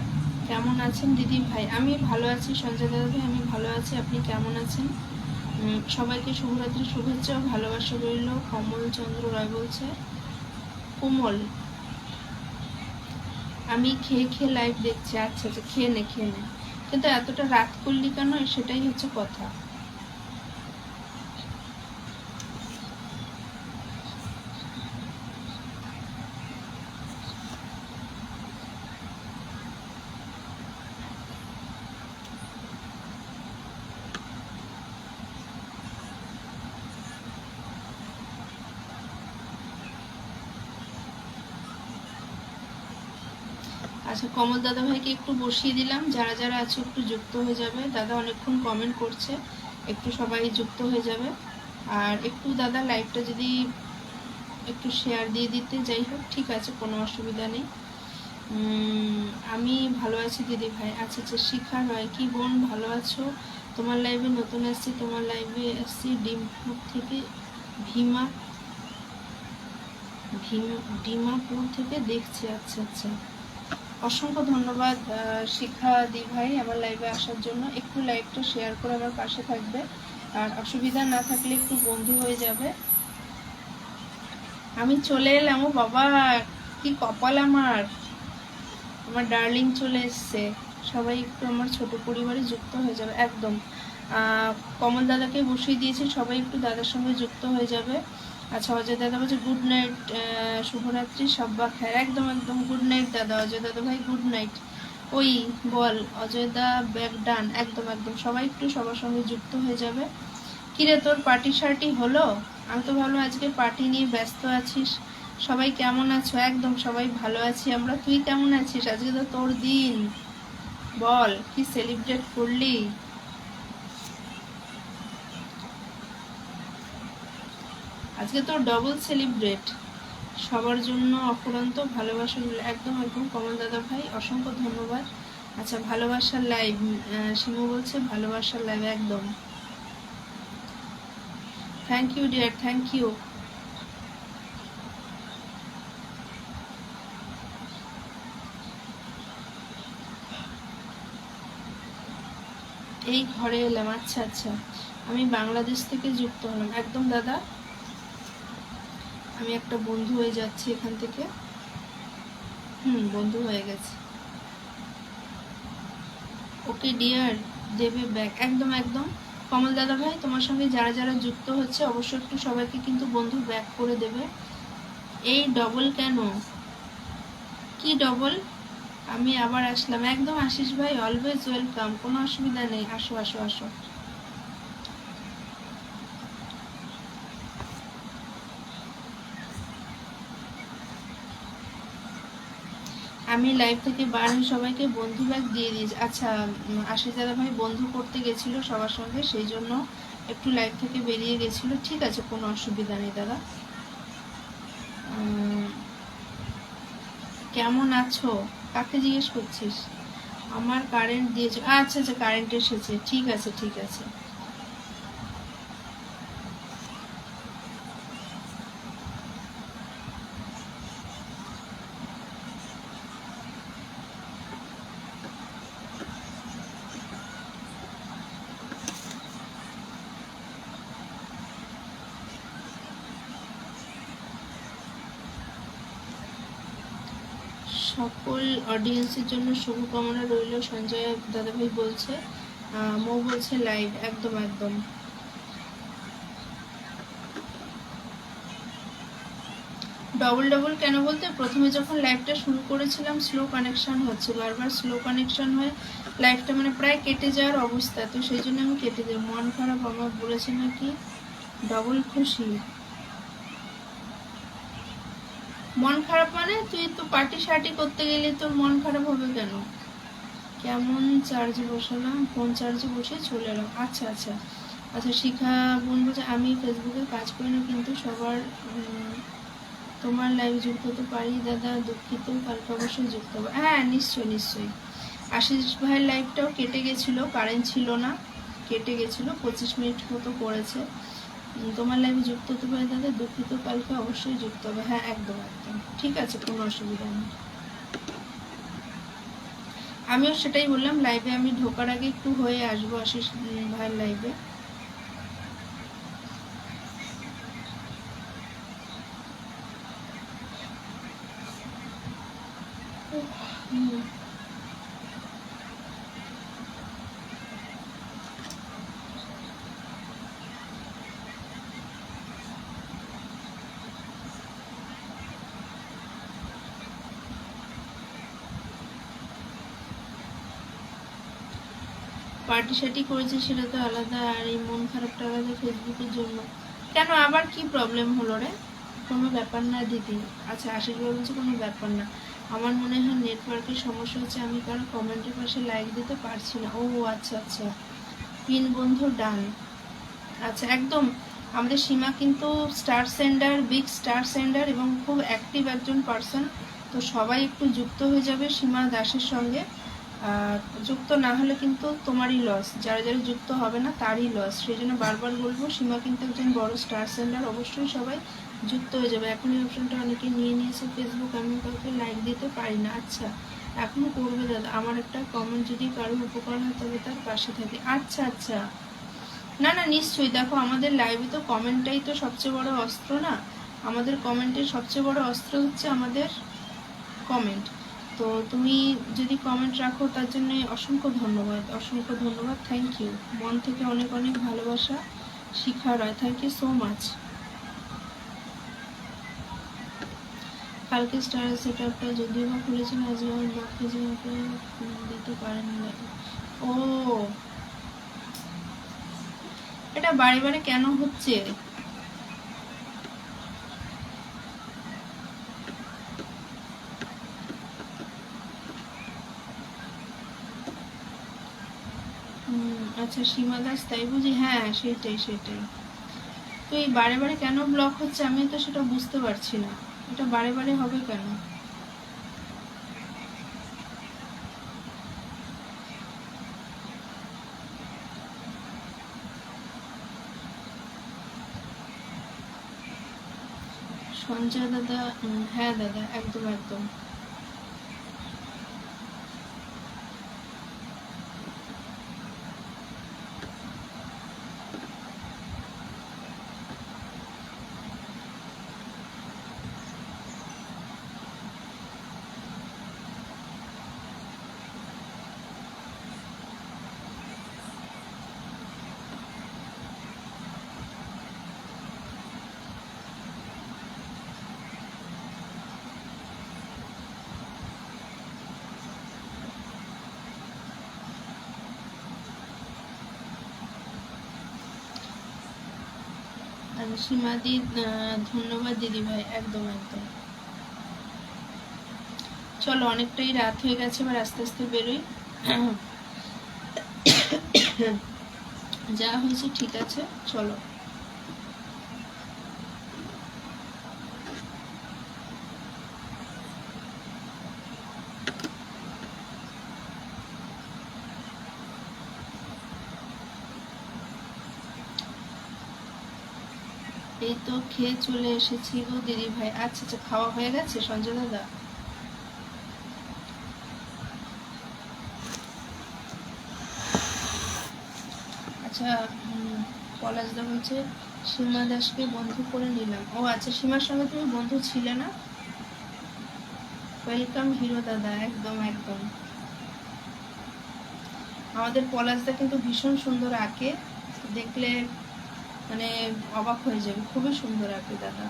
কেমন আছেন দিদি ভাই? আমি ভালো আছি সঞ্জয় দাদা ভাই, আমি ভালো আছি, আপনি কেমন আছেন? সবাইকে শুভরাত্রি, শুভেচ্ছা ও ভালোবাসা রইল। কমল চন্দ্র রায় বলছে কোমল, আমি খেয়ে খেয়ে লাইভ দেখছি। আচ্ছা আচ্ছা, খেয়ে নে খেয়ে নে, কিন্তু এতটা রাত করলি কেন, সেটাই হচ্ছে কথা। আচ্ছা কমল দাদা ভাইকে একটু বসিয়ে দিলাম, যারা যারা আছে একটু যুক্ত হয়ে যাবে। দাদা অনেকক্ষণ কমেন্ট করছে, একটু সবাই যুক্ত হয়ে যাবে। আর একটু দাদা লাইভটা যদি একটু শেয়ার দিয়ে দিতে, যাই হোক ঠিক আছে, কোনো অসুবিধা নেই। আমি ভালো আছি দিদি ভাই। আচ্ছা আচ্ছা, শিখা রয়, কি বোন ভালো আছো? তোমার লাইভে নতুন এসেছি, তোমার লাইভে এসেছি ডিমপুর থেকে, ভীমা ডিমাপুর থেকে দেখছি। আচ্ছা আচ্ছা, অসংখ্য ধন্যবাদ শিখা দি ভাই আমার লাইভে আসার জন্য। একটু লাইভটা শেয়ার করে আমার পাশে থাকবে, আর অসুবিধা না থাকলে একটু বন্ধু হয়ে যাবে। আমি চলে এলাম, ও বাবা কি কপাল আমার, আমার ডার্লিং চলে এসছে। সবাই একটু আমার ছোট পরিবারে যুক্ত হয়ে যাবে একদম। কমল দাদাকে বসিয়ে দিয়েছি, সবাই একটু দাদার সঙ্গে যুক্ত হয়ে যাবে। আচ্ছা অজয় দাদা বলছে গুড নাইট, শুভরাত্রি, সব্বা খের। একদম একদম গুড নাইট দাদা, অজয় দাদা ভাই গুড নাইট। ওই বল অজয় দা ব্যাক ডান। একদম একদম, সবাই একটু সবার সঙ্গে যুক্ত হয়ে যাবে। কিরে তোর পার্টি শার্টি হলো? আমি তো ভাবলাম আজকে পার্টি নিয়ে ব্যস্ত আছিস। সবাই কেমন আছো? একদম সবাই ভালো আছি আমরা, তুই কেমন আছিস? আজকে তো তোর দিন, বল কি সেলিব্রেট করলি? আজকে তো ডবল সেলিব্রেট। সবার জন্য অফুরন্ত ভালোবাসা। একদম একদম কমল দাদা ভাই, অসংখ্য ধন্যবাদ। আচ্ছা ভালোবাসার লাইভ, শিমু বলছে ভালোবাসার লাইভ। একদম thank you dear, thank you. এই ঘরে এলাম। আচ্ছা আচ্ছা, আমি বাংলাদেশ থেকে যুক্ত হলাম। একদম দাদা, আমি একটা বন্ধু হয়ে যাচ্ছি এখান থেকে। বন্ধু হয়ে গেছে। ওকে ডিয়ার, দেবে ব্যাক। একদম একদম কমল দাদা ভাই, তোমার সঙ্গে যারা যারা যুক্ত হচ্ছে অবশ্যই একটু সবাইকে কিন্তু বন্ধু ব্যাক করে দেবে। এই ডবল কেন? কি ডবল? আমি আবার আসলাম। একদম আশিস ভাই অলওয়েজ ওয়েলকাম, কোনো অসুবিধা নেই, আসো আসো আসো। আমি লাইভ থেকে বার হয়ে সবাইকে বন্ধু ব্যাগ দিয়ে দিয়েছি। আচ্ছা আশিস দাদা ভাই বন্ধু করতে গেছিল সবার সঙ্গে, সেই জন্য একটু লাইভ থেকে বেরিয়ে গেছিল। ঠিক আছে, কোনো অসুবিধা নেই দাদা। কেমন আছো? কাকে জিজ্ঞেস করছিস? আমার কারেন্ট দিয়েছে। আচ্ছা আচ্ছা, কারেন্ট এসেছে, ঠিক আছে ঠিক আছে। সকল অডিয়েন্সের জন্য শুভকামনা রইল। সঞ্জয় দাদাভাই বলছে, মৌ বলছে লাইভ, একদম একদম। ডবল ডবল কেন বলতে, প্রথমে যখন লাইভটা শুরু করেছিলাম স্লো কানেকশন হচ্ছে, বারবার স্লো কানেকশন হয়ে লাইভটা মানে প্রায় কেটে যাওয়ার অবস্থা, তো সেই জন্য আমি কেটে যাই। মন খারাপ আমার বলেছে নাকি ডবল খুশি? মন খারাপ মানে তুই তো পার্টি শার্টি করতে গেলে তোর মন খারাপ হবে কেন? কেমন চার্জে বসালাম, ফোন চার্জে বসে চলে এলাম। আচ্ছা আচ্ছা আচ্ছা। শিখা বোন বলছে আমি ফেসবুকে কাজ করি না, কিন্তু সবার তোমার লাইভে যুক্ত হতে পারি দাদা, দুঃখিত, কালকে অবশ্যই যুক্ত হবে। হ্যাঁ নিশ্চয়ই নিশ্চয়ই। আশিস ভাইয়ের লাইভটাও কেটে গেছিলো, কারেন্ট ছিল না, কেটে গেছিলো, 25 মিনিট মতো করেছে। তোমার লাইভে যুক্ত হতে পারি দাদা, দুঃখিত, কালকে অবশ্যই যুক্ত হবে। হ্যাঁ একদম একদম ঠিক আছে, কোনো অসুবিধা নেই। আমিও সেটাই বললাম, লাইভে আমি ঢোকার আগে একটু হয়ে আসবো আশিস ভাইয়ের লাইভে। পার্টি শার্টি করেছে সেটা তো আলাদা, আর এই মন খারাপটা আলাদা ফেসবুকের জন্য। কেন আবার কি প্রবলেম হলো রে? কোনো ব্যাপার না দিদি। আচ্ছা আশিস ভাই বলছে কোনো ব্যাপার না, আমার মনে হয় নেটওয়ার্কের সমস্যা হচ্ছে, আমি কারো কমেন্টের পাশে লাইক দিতে পারছি না। ও আচ্ছা আচ্ছা, পিন বন্ধু ডান। আচ্ছা একদম। আমাদের সীমা কিন্তু star sender, big star sender এবং খুব অ্যাক্টিভ একজন পার্সন, তো সবাই একটু যুক্ত হয়ে যাবে সীমা দাসের সঙ্গে। যুক্ত না হলে কিন্তু তোমারই লস, যারা যারা যুক্ত হবে না তারই লস, সেই জন্য বারবার বলবো সীমা কিন্তু একজন বড় স্টার সেন্ডার, অবশ্যই সবাই যুক্ত হয়ে যাবে। এখন এই অপশনটা অনেকে নিয়ে নিয়েছে ফেসবুক, আমি কাউকে লাইক দিতে পারি না। আচ্ছা এখনো করবে দাদা, আমার একটা কমেন্ট যদি কারোর উপকার হয় তবে তার পাশে থাকে। আচ্ছা আচ্ছা, না না নিশ্চয়ই। দেখো আমাদের লাইভে তো কমেন্টটাই তো সবচেয়ে বড় অস্ত্র না, আমাদের কমেন্টের সবচেয়ে বড় অস্ত্র হচ্ছে আমাদের কমেন্ট। তো তুমি যদি কমেন্ট রাখো তার জন্য অসংখ্য ধন্যবাদ, অসংখ্য ধন্যবাদ, থ্যাংক ইউ, মন থেকে অনেক অনেক ভালোবাসা। শিখা রয়, থ্যাংক ইউ সো মাচ। কালকে স্টার সেটআপটা যদিও বা খুলেছেন, আজকে আমার বাকি যে দিতে পারেন না। ও এটা বারে বারে কেন হচ্ছে? আচ্ছা সীমা দাস তাই বুঝি, হ্যাঁ সেটাই সেটাই। তো এই বারে বারে কেন ব্লক হচ্ছে আমি তো সেটা বুঝতে পারছি না, এটা বারে বারে হবে কেন? সঞ্জয় দাদা, হ্যাঁ দাদা একদম একদম। সীমাদি ধন্যবাদ দিদি ভাই, একদম একদম। চলো অনেকটাই রাত হয়ে গেছে, এবার আস্তে আস্তে বেরোই। যা হয়েছে ঠিক আছে, চলো। এই তো খেয়ে চলে এসেছি গো দিদি ভাই। আচ্ছা আচ্ছা, খাওয়া হয়ে গেছে সঞ্জয় দাদা? আচ্ছা পলাশদা বলছে সীমা দাসকে বন্ধু করে নিলাম। ও আচ্ছা, সীমার সঙ্গে তুমি বন্ধু ছিলে না? ওয়েলকাম হিরো দাদা, একদম একদম। আমাদের পলাশদা কিন্তু ভীষণ সুন্দর আঁকে, দেখলে মানে অবাক হয়ে যাবে, খুবই সুন্দর আঁকে দাদা।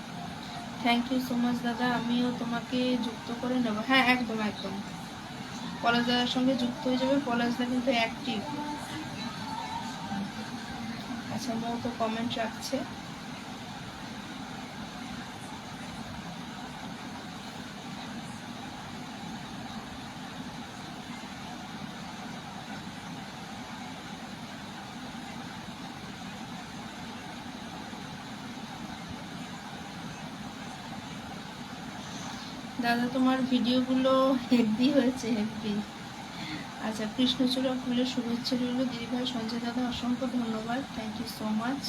থ্যাংক ইউ সো মাচ দাদা, আমিও তোমাকে যুক্ত করে নেব। হ্যাঁ একদম একদম, পলাশদার সঙ্গে যুক্ত হয়ে যাবে। পলাশদা কিন্তু অ্যাক্টিভ। আচ্ছা, মৌ তো কমেন্ট রাখছে। দাদা তোমার ভিডিওগুলো হেভি হয়েছে, হেভি। আচ্ছা, কৃষ্ণচূড়া ফুলের শুভেচ্ছা রইল দিদিভাই। সঞ্জয় দাদা অসংখ্য ধন্যবাদ, থ্যাংক ইউ সো মাচ।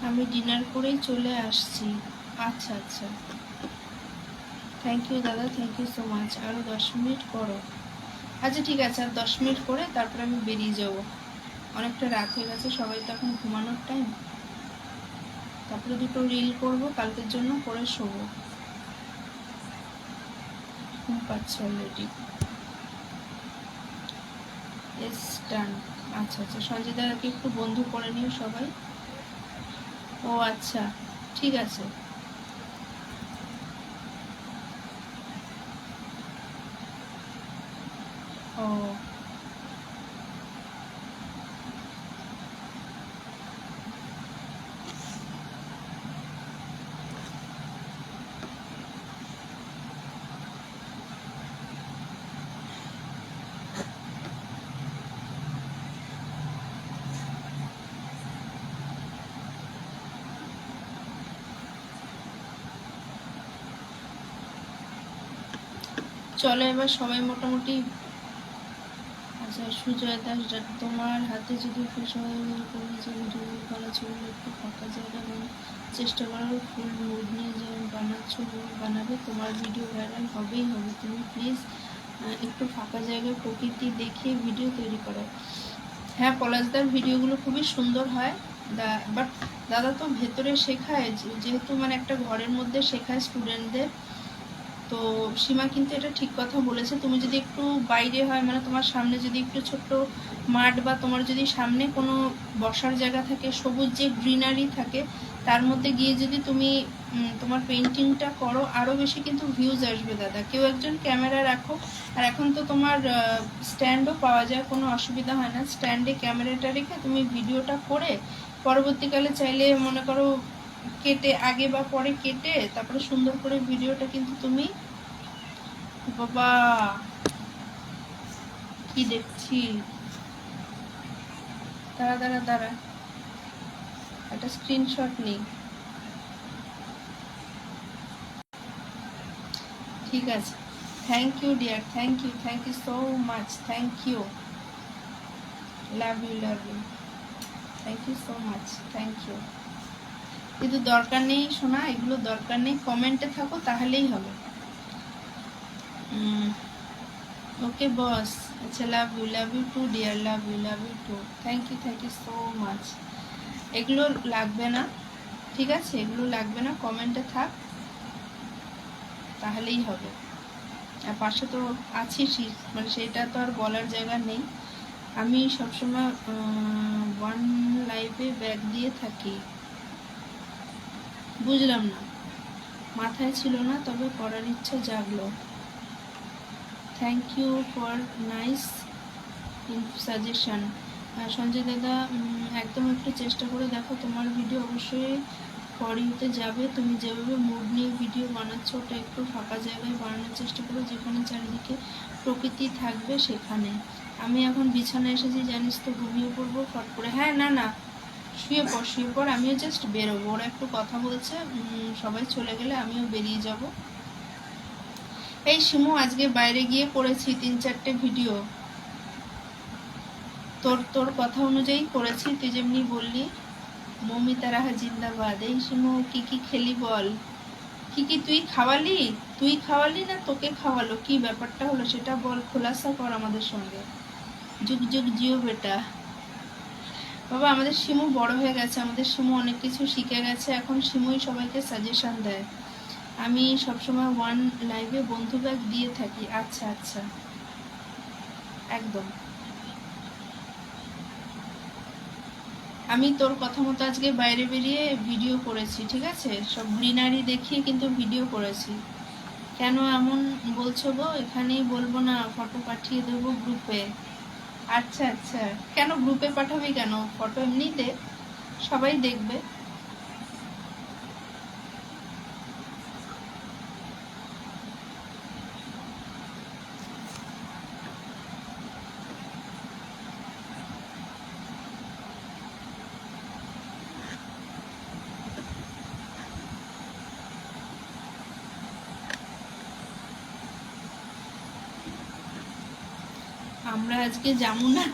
আমি ডিনার করেই চলে আসছি। আচ্ছা আচ্ছা, থ্যাংক ইউ দাদা, থ্যাংক ইউ সো মাচ। আরও 10 মিনিট করো। আচ্ছা ঠিক আছে, আর 10 মিনিট করে তারপরে আমি বেরিয়ে যাব। অনেকটা রাত হয়ে গেছে, সবাই তো এখন ঘুমানোর টাইম। তারপরে দুটো রিল করব কালকের জন্য, করে শোবো। ঘুম পাচ্ছে অলরেডি। এস ডান। আচ্ছা আচ্ছা, সঞ্জয় দাদাকে একটু বন্ধু করে নিও সবাই। ও আচ্ছা, ঠিক আছে। ও চলো এবার সবাই মোটামুটি। আচ্ছা, সুজয় দাস, তোমার হাতে যদি ফুল সবাই করে যে ভিডিও করা ছবি একটু ফাঁকা জায়গা চেষ্টা করার, ফুল মুড নিয়ে যেমন বানাচ্ছ বানাবে, তোমার ভিডিও ভাইরাল হবেই হবে। তুমি প্লিজ একটু ফাঁকা জায়গায় প্রকৃতি দেখিয়ে ভিডিও তৈরি করো। হ্যাঁ, পলাশদার ভিডিওগুলো খুবই সুন্দর হয়। বাট দাদা তো ভেতরে শেখায়, যেহেতু মানে একটা ঘরের মধ্যে শেখায় স্টুডেন্টদের, তো সীমা কিন্তু এটা ঠিক কথা বলেছে। তুমি যদি একটু বাইরে হয়, মানে তোমার সামনে যদি একটু ছোট্ট মাঠ, বা তোমার যদি সামনে কোনো বসার জায়গা থাকে, সবুজ যে গ্রিনারি থাকে, তার মধ্যে গিয়ে যদি তুমি তোমার পেইন্টিংটা করো, আরও বেশি কিন্তু ভিউজ আসবে দাদা। কেউ একজন ক্যামেরা রাখো, আর এখন তো তোমার স্ট্যান্ডও পাওয়া যায়, কোনো অসুবিধা হয় না। স্ট্যান্ডে ক্যামেরাটা রেখে তুমি ভিডিওটা করে পরবর্তীকালে চাইলে মনে করো কেটে, আগে বা পরে কেটে তারপরে সুন্দর করে ভিডিওটা কিন্তু তুমি, বাবা কি দেখছি, দাঁড়া দাঁড়া দাঁড়া, একটা স্ক্রিনশট নেই। ঠিক আছে, thank you dear, thank you so much, thank you, love you love you, thank you so much, thank you. কিন্তু দরকার নেই শোনা, এগুলো দরকার নেই, কমেন্টে থাকো তাহলেই হবে। ওকে বস, আচ্ছা, love you too dear, love you too, thank you so much. এগুলো লাগবে না, ঠিক আছে, এগুলো লাগবে না, কমেন্টে থাক তাহলেই হবে। আর পাশে তো আছিস, মানে সেটা তো আর বলার জায়গা নেই। আমি সবসময় ওয়ান লাইফে ব্যাগ দিয়ে থাকি। বুঝলাম না, মাথায় ছিল না, তবে করার ইচ্ছা জাগলো। Thank you for nice suggestion. Sanjay দাদা, একদম একটু চেষ্টা করে দেখো, তোমার ভিডিও অবশ্যই ফর ইউতে যাবে। তুমি যেভাবে মুড নিয়ে ভিডিও বানাচ্ছ, ওটা একটু ফাঁকা জায়গায় বানানোর চেষ্টা করো, যেখানে চারিদিকে প্রকৃতি থাকবে সেখানে। আমি এখন বিছানায় এসেছি জানিস তো, ঘুমিয়ে পড়বো ফট করে। হ্যাঁ না না, শুয়ে পর, আমিও জাস্ট বেরোবো, ওরা একটু কথা বলছে, সবাই চলে গেলে আমিও বেরিয়ে যাব। এই শিমু, আজকে বাইরে গিয়ে করেছি 3-4টে ভিডিও। তোর তোর কথা অনুযায়ী করেছি, তুই যেমনি বললি। মৌমিতা রাহা জিন্দাবাদ। এই শিমু কি কি খেলি বল? কি কি তুই খাওয়ালি না তোকে খাওয়ালো? কি ব্যাপারটা হলো সেটা বল, খোলাসা কর আমাদের সঙ্গে। যুগ যুগ জিও বেটা। বাবা আমাদের শিমু বড় হয়ে গেছে, আমাদের শিমু অনেক কিছু শিখে গেছে, এখন শিমুই সবাইকে সাজেশন দেয়। আমি সবসময় ওয়ান লাইভে বন্ধু ব্যাগ দিয়ে থাকি। আচ্ছা আচ্ছা, একদম। আমি তোর কথা মতো আজকে বাইরে বেরিয়ে ভিডিও করেছি, ঠিক আছে? সব গ্রিনারি দেখিয়ে কিন্তু ভিডিও করেছি। কেন এমন বলছো গো? এখানেই বলবো না, ফটো পাঠিয়ে দেবো গ্রুপে। আচ্ছা আচ্ছা, কেন গ্রুপে পাঠাবি কেন? ফটো এমনি দে, সবাই দেখবে। আমরা আজকে যাবো না,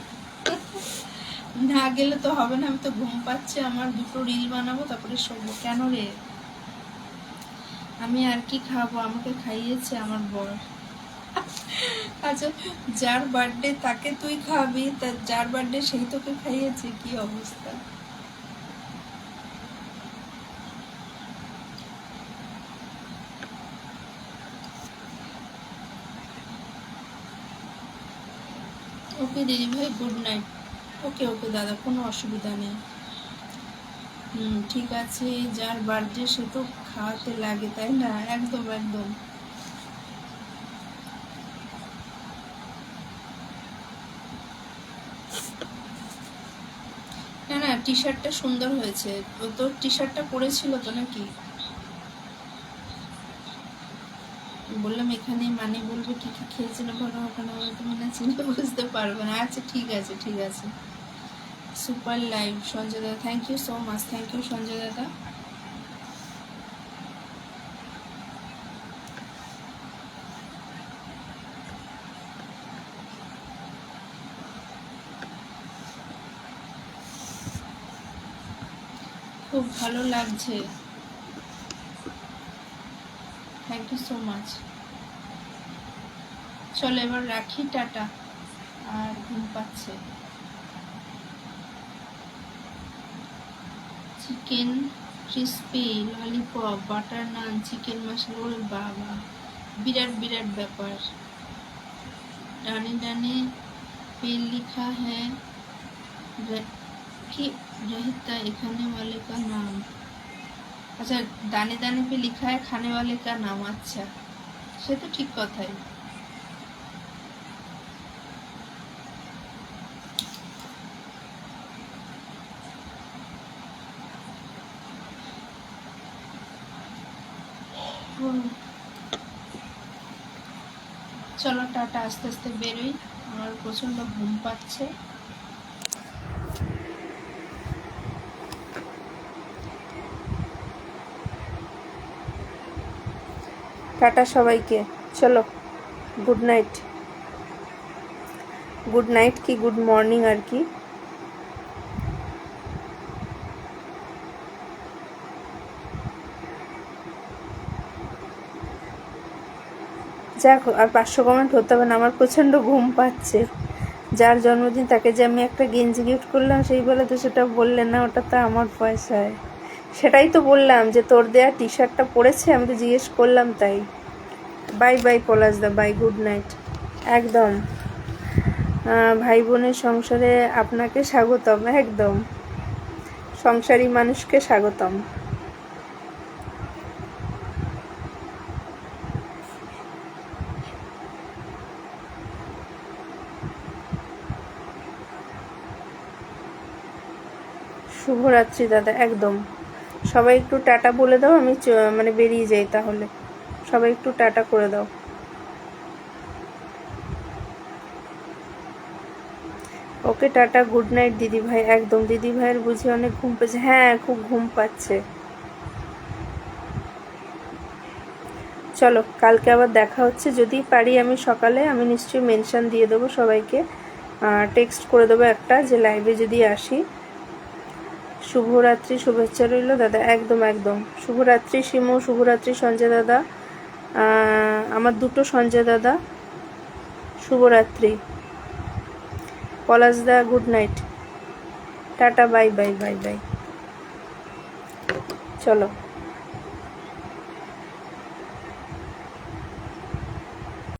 না গেলে তো হবে না। আমি তো ঘুম পাচ্ছে আমার, দুটো রিল বানাবো তারপরে শোবো। কেন রে? আমি আর কি খাবো? আমাকে খাইয়েছে আমার বর। আচ্ছা, যার বার্থডে তাকে তুই খাবি, তার যার বার্থডে সেই তোকে খাইয়েছে? কি অবস্থা! ওকে দিদি ভাই, গুড নাইট। ওকে ওকে দাদা, কোনো অসুবিধা নেই। ঠিক আছে, যার বার্থডে সে তো খাওয়াতে লাগে, তাই না? একদম একদম। না না, টি শার্টটা সুন্দর হয়েছে। ও তোর টি শার্টটা পরেছিল তো নাকি? বললাম এখানে মানে বলবে কি কি খেয়েছিল, বলো ওখানে তো মানে চিনতে বুঝতে পারবে না। আচ্ছা ঠিক আছে ঠিক আছে। সুপার লাইভ সঞ্জয় দাদা, thank you so much, thank you Sanjay দাদা। খুব ভালো লাগছে, থ্যাংক ইউ সো মাচ। চলো এবার রাখি, টাটা। আর ঘুম পাচ্ছে। চিকেন ক্রিস্পি, ললিপপ, বাটার নান, চিকেন মশলা, ওরে বাবা, বিরাট বিরাট ব্যাপার। ডানে ডানে पे लिखा है कि रहता है खाने वाले का नाम। अच्छा, दाने दाने पे लिखा है खाने वाले का नाम। अच्छा, সে তো ঠিক কথাই। চলো টাটা, আস্তে আস্তে বেরোই, আমার প্রচন্ড ঘুম পাচ্ছে। টাটা সবাইকে, চলো গুড নাইট। গুড নাইট কি গুড মর্নিং আর কি। যাক, আর 500 কমেন্ট হতে হবে না, আমার প্রচণ্ড ঘুম পাচ্ছে। যার জন্মদিন তাকে যে আমি একটা গেঞ্জি গিফট করলাম, সেই বলে তো সেটা বললে না, ওটা তো আমার পয়সায়। সেটাই তো বললাম যে তোর দেয়া টি শার্টটা পরেছে, আমি তো জিজ্ঞেস করলাম তাই। বাই বাই পলাশদা, বাই, গুড নাইট। একদম, ভাই বোনের সংসারে আপনাকে স্বাগতম। একদম, সংসারী মানুষকে স্বাগতম। শুভরাত্রি দাদা। একদম, সবাই একটু টাটা বলে দাও, আমি মানে বেরিয়ে যাই তাহলে। সবাই একটু টাটা করে দাও। ওকে টাটা, গুড নাইট দিদি ভাই। একদম, দিদি ভাইয়ের বুঝি অনেক ঘুম পাচ্ছে? হ্যাঁ, খুব ঘুম পাচ্ছে। চলো কালকে আবার দেখা হচ্ছে, যদি পারি আমি সকালে, আমি নিশ্চয়ই মেনশন দিয়ে দেবো সবাইকে। টেক্সট করে দেবো একটা যে লাইভে যদি আসি। শুভরাত্রি, শুভেচ্ছা রইল দাদা। একদম একদম শুভরাত্রি শিমু, শুভরাত্রি সঞ্জয় দাদা, আমার দুটো সঞ্জয় দাদা, শুভরাত্রি। পলাশদা good night, tata, bye bye bye bye. চলো।